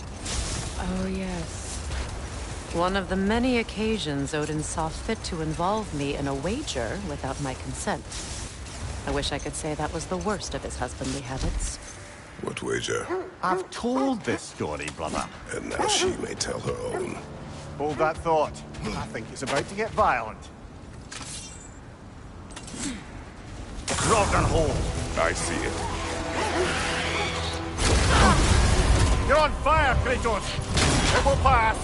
Oh, yes. One of the many occasions Odin saw fit to involve me in a wager without my consent. I wish I could say that was the worst of his husbandly habits. What wager? I've told this story, brother. And now she may tell her own. Hold that thought. I think it's about to get violent. Rock and hold. I see it. You're on fire, Kratos! It will pass!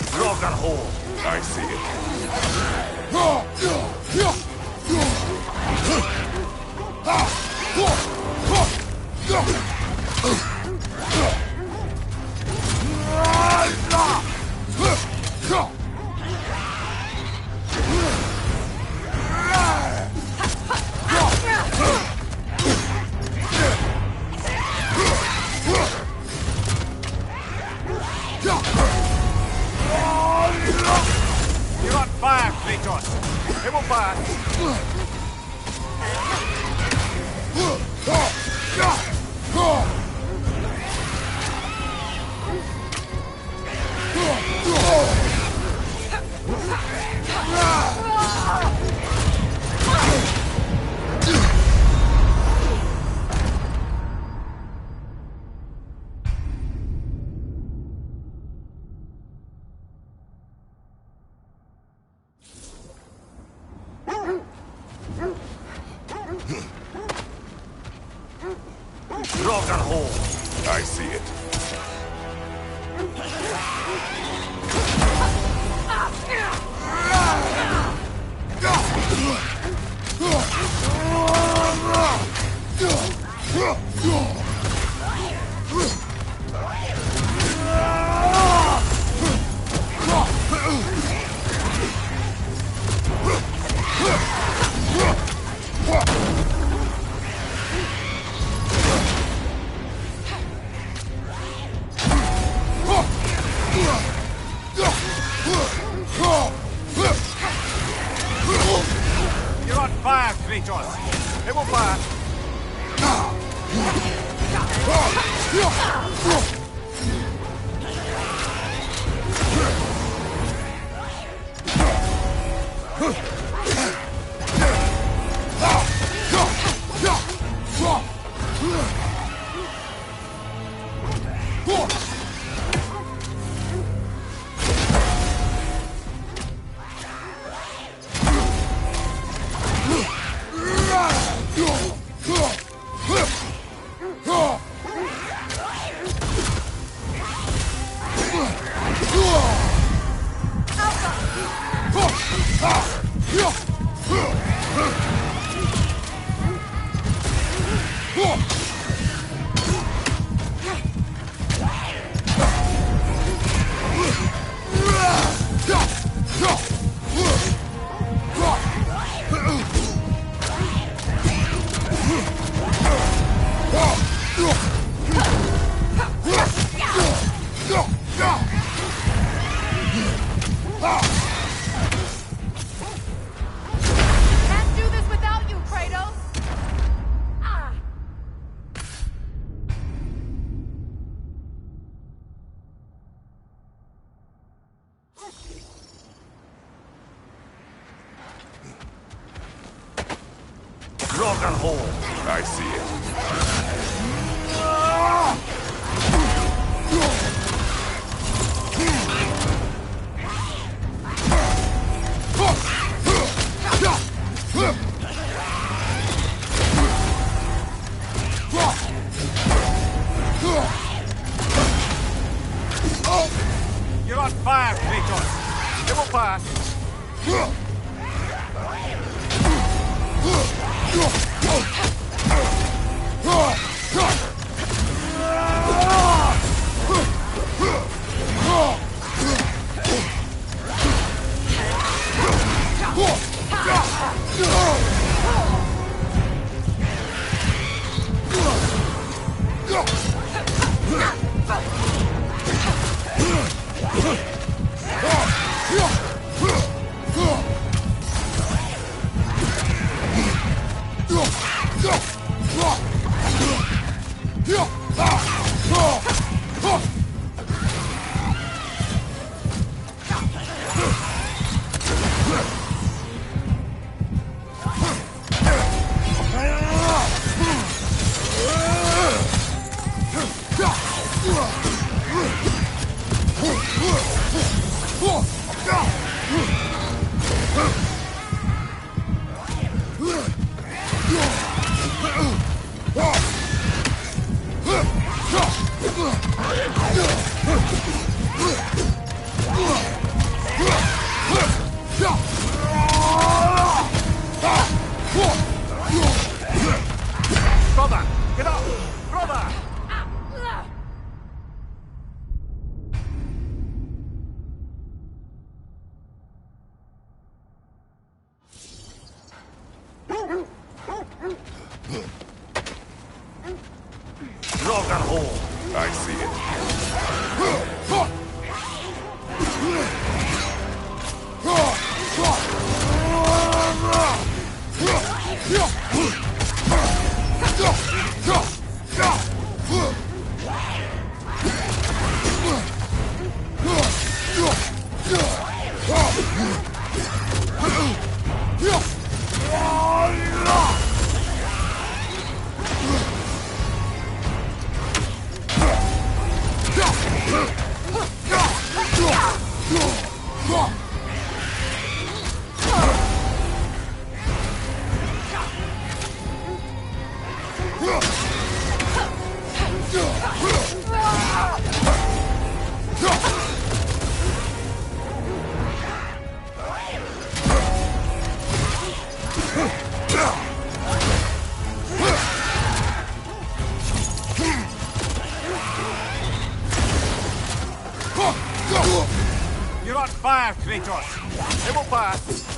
Rock and hold. I see it. You're on fire, Kratos! It will pass! Rock and hold. I see it. You're on fire, Kratos! It will pass! Can't do this without you, Kratos! Ah! Rock and hold. I see it. You're on fire, Kratos! It will Brother, get up! Brother! Ragnarok! I see it. You're on fire, Kratos! It will pass!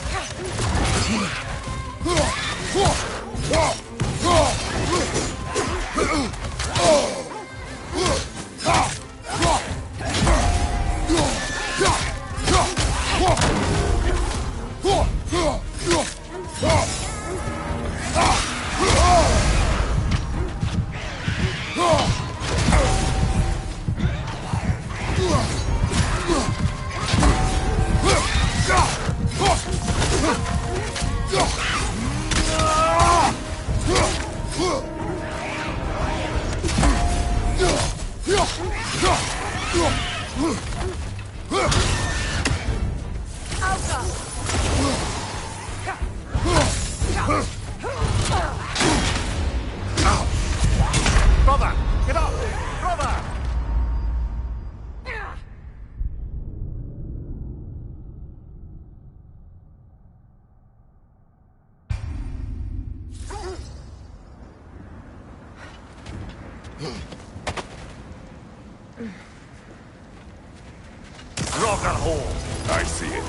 Brother! Get up! Brother! Ragnarok! I see it.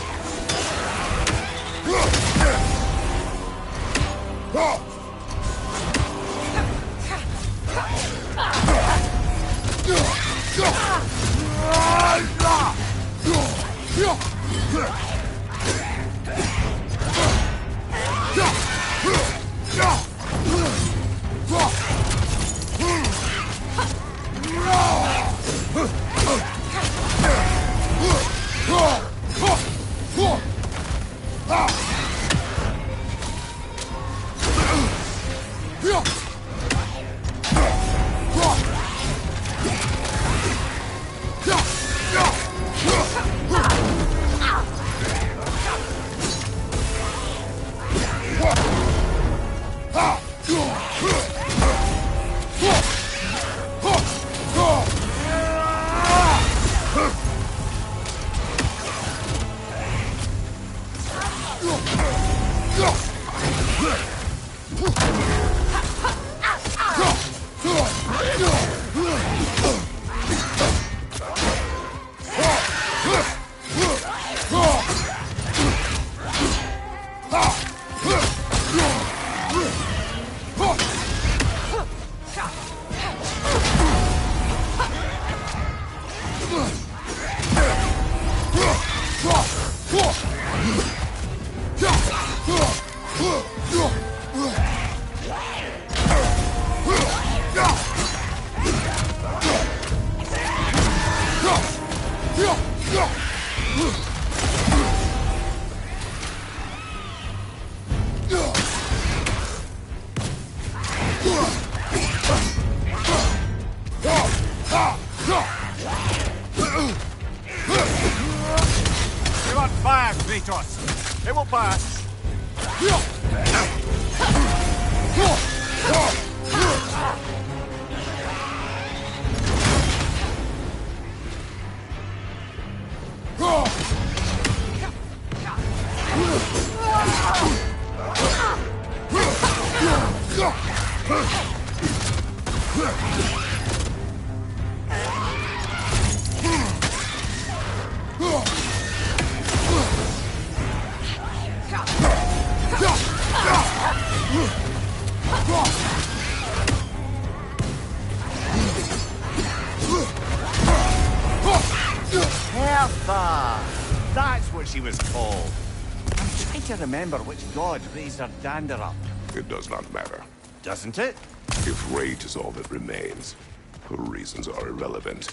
You're on fire, Kratos. It will pass. Hertha! That's what she was called. I'm trying to remember which god raised her dander up. It does not matter. Doesn't it? If rage is all that remains, her reasons are irrelevant.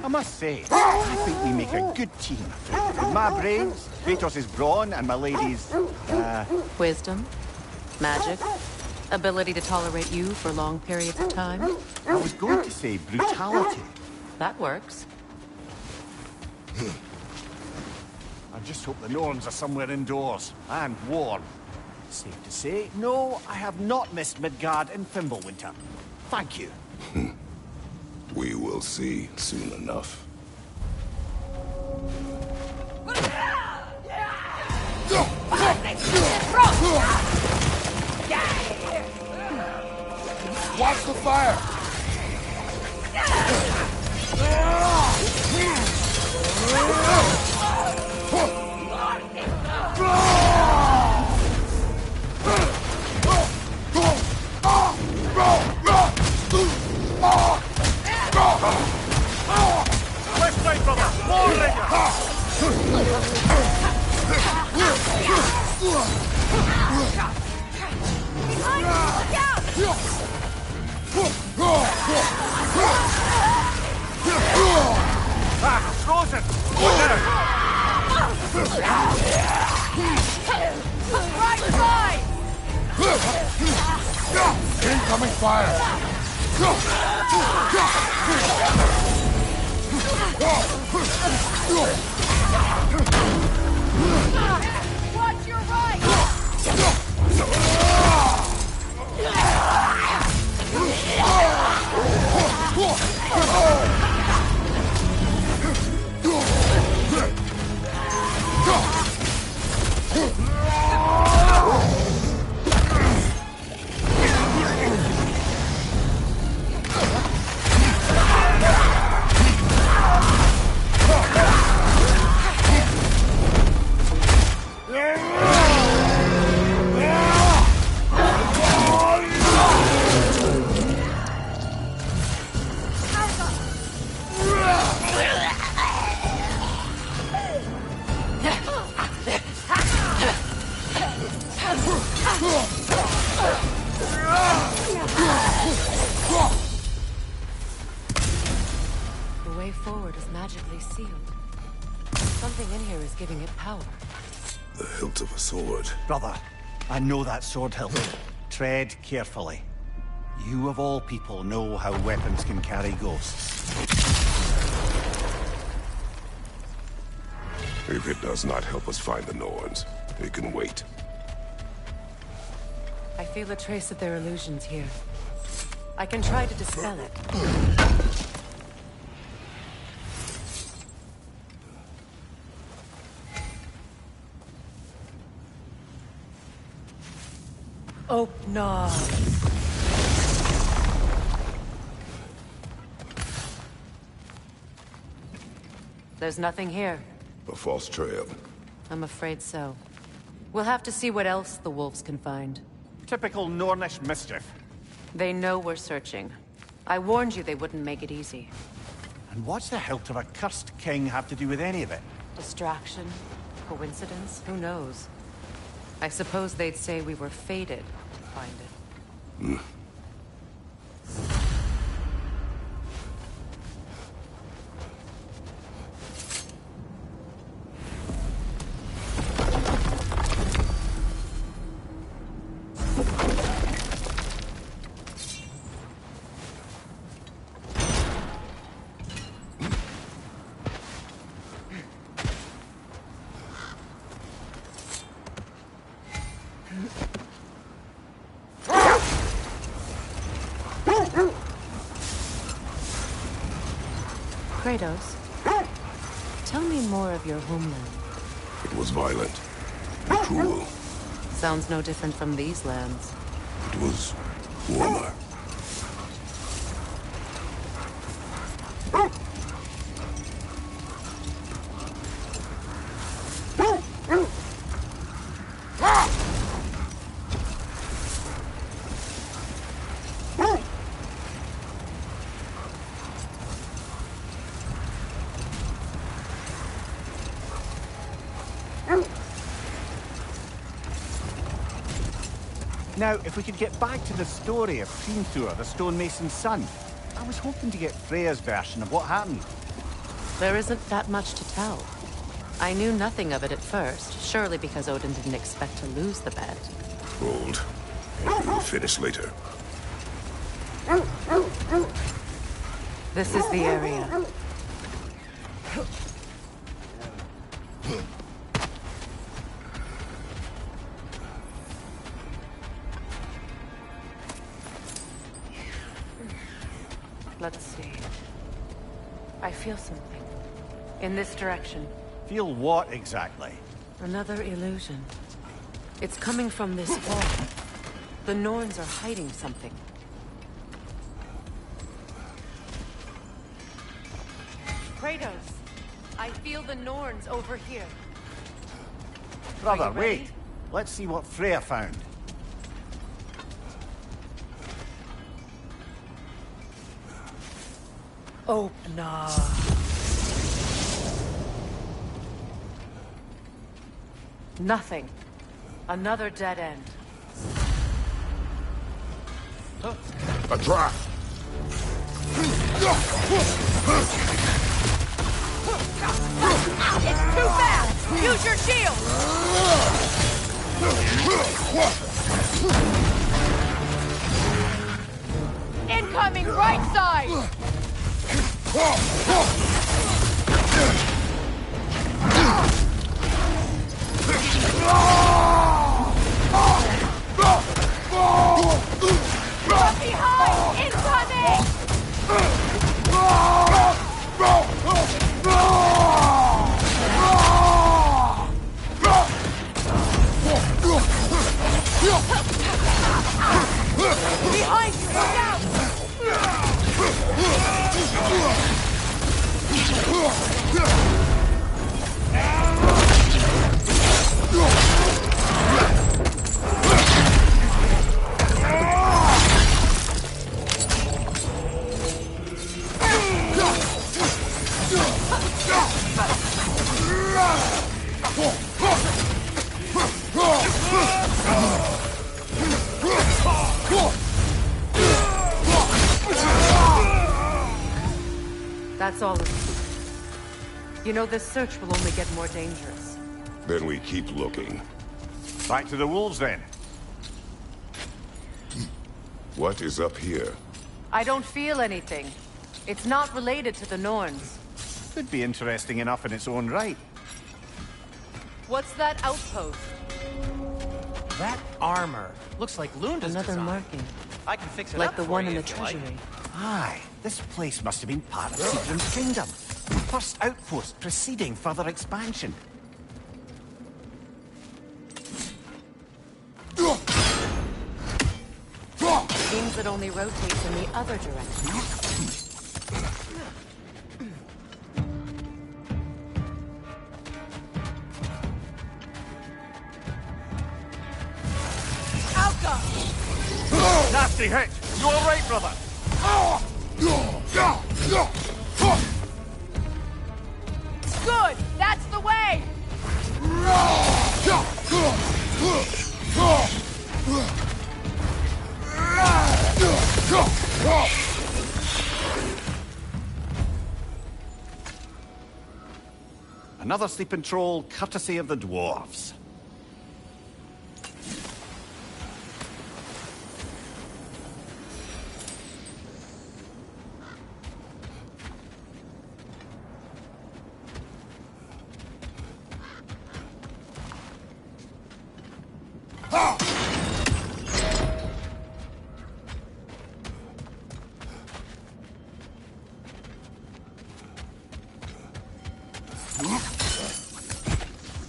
I must say, I think we make a good team. With my brains, Kratos' brawn, and my lady's, Wisdom, magic, ability to tolerate you for long periods of time. I was going to say brutality. That works. I just hope the Norns are somewhere indoors, and warm. Safe to say, no, I have not missed Midgard in Fimbulwinter. Thank you. We will see soon enough. Watch the fire! Left side, brother! More frozen! Right side! Incoming fire! Watch your right! magically sealed. Something in here is giving it power. The hilt of a sword. Brother, I know that sword hilt. Tread carefully. You of all people know how weapons can carry ghosts. If it does not help us find the Norns, it can wait. I feel a trace of their illusions here. I can try to dispel it. Oh, no. There's nothing here. A false trail. I'm afraid so. We'll have to see what else the wolves can find. Typical Nornish mischief. They know we're searching. I warned you they wouldn't make it easy. And what's the hilt of a cursed king have to do with any of it? Distraction? Coincidence? Who knows? I suppose they'd say we were fated to find it. Kratos, tell me more of your homeland. It was violent. Cruel. Sounds no different from these lands. It was warmer. Now, if we could get back to the story of Hrimthur, the stonemason's son. I was hoping to get Freya's version of what happened. There isn't that much to tell. I knew nothing of it at first, surely because Odin didn't expect to lose the bet. Hold. We will finish later. This is the area. Let's see. I feel something. In this direction. Feel what exactly? Another illusion. It's coming from this wall. The Norns are hiding something. Kratos, I feel the Norns over here. Brother, wait. Let's see what Freya found. Open up. Nothing. Another dead end. A trap! It's too fast! Use your shield! Incoming right side! From behind! Incoming! Behind you! Look out! That's all of it. You know, this search will only get more dangerous. Then we keep looking. Back to the wolves, then. What is up here? I don't feel anything. It's not related to the Norns. Could be interesting enough in its own right. What's that outpost? That armor looks like Lunda's Another design. marking. I can fix it Like up the for one you in the if you like. treasury. Aye, this place must have been part of Siegfried's kingdom. First outpost preceding further expansion. Seems it only rotates in the other direction. Nasty hit! You all right, brother? Good! That's the way! Another sleeping troll, courtesy of the dwarves.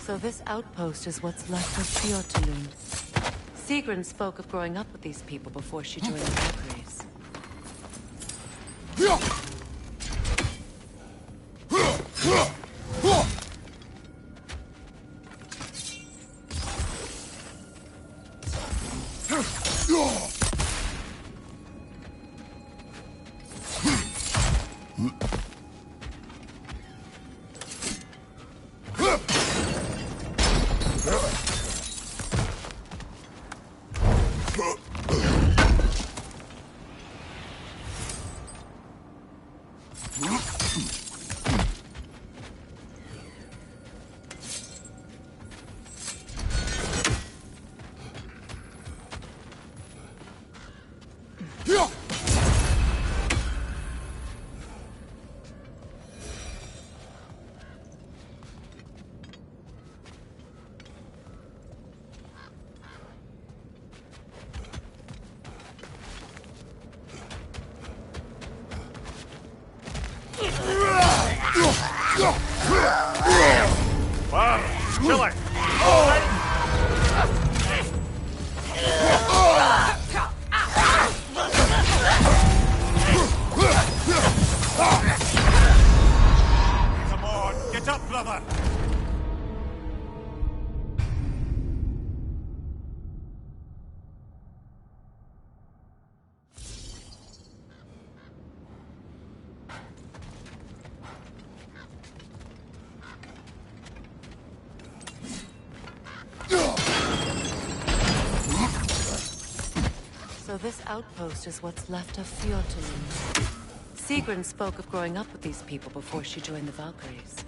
So this outpost is what's left of Fjortulund. Sigrun spoke of growing up with these people before she joined the Valkyries. Kill it! Come on, get up, brother! So this outpost is what's left of Fjortulund. Sigrun spoke of growing up with these people before she joined the Valkyries.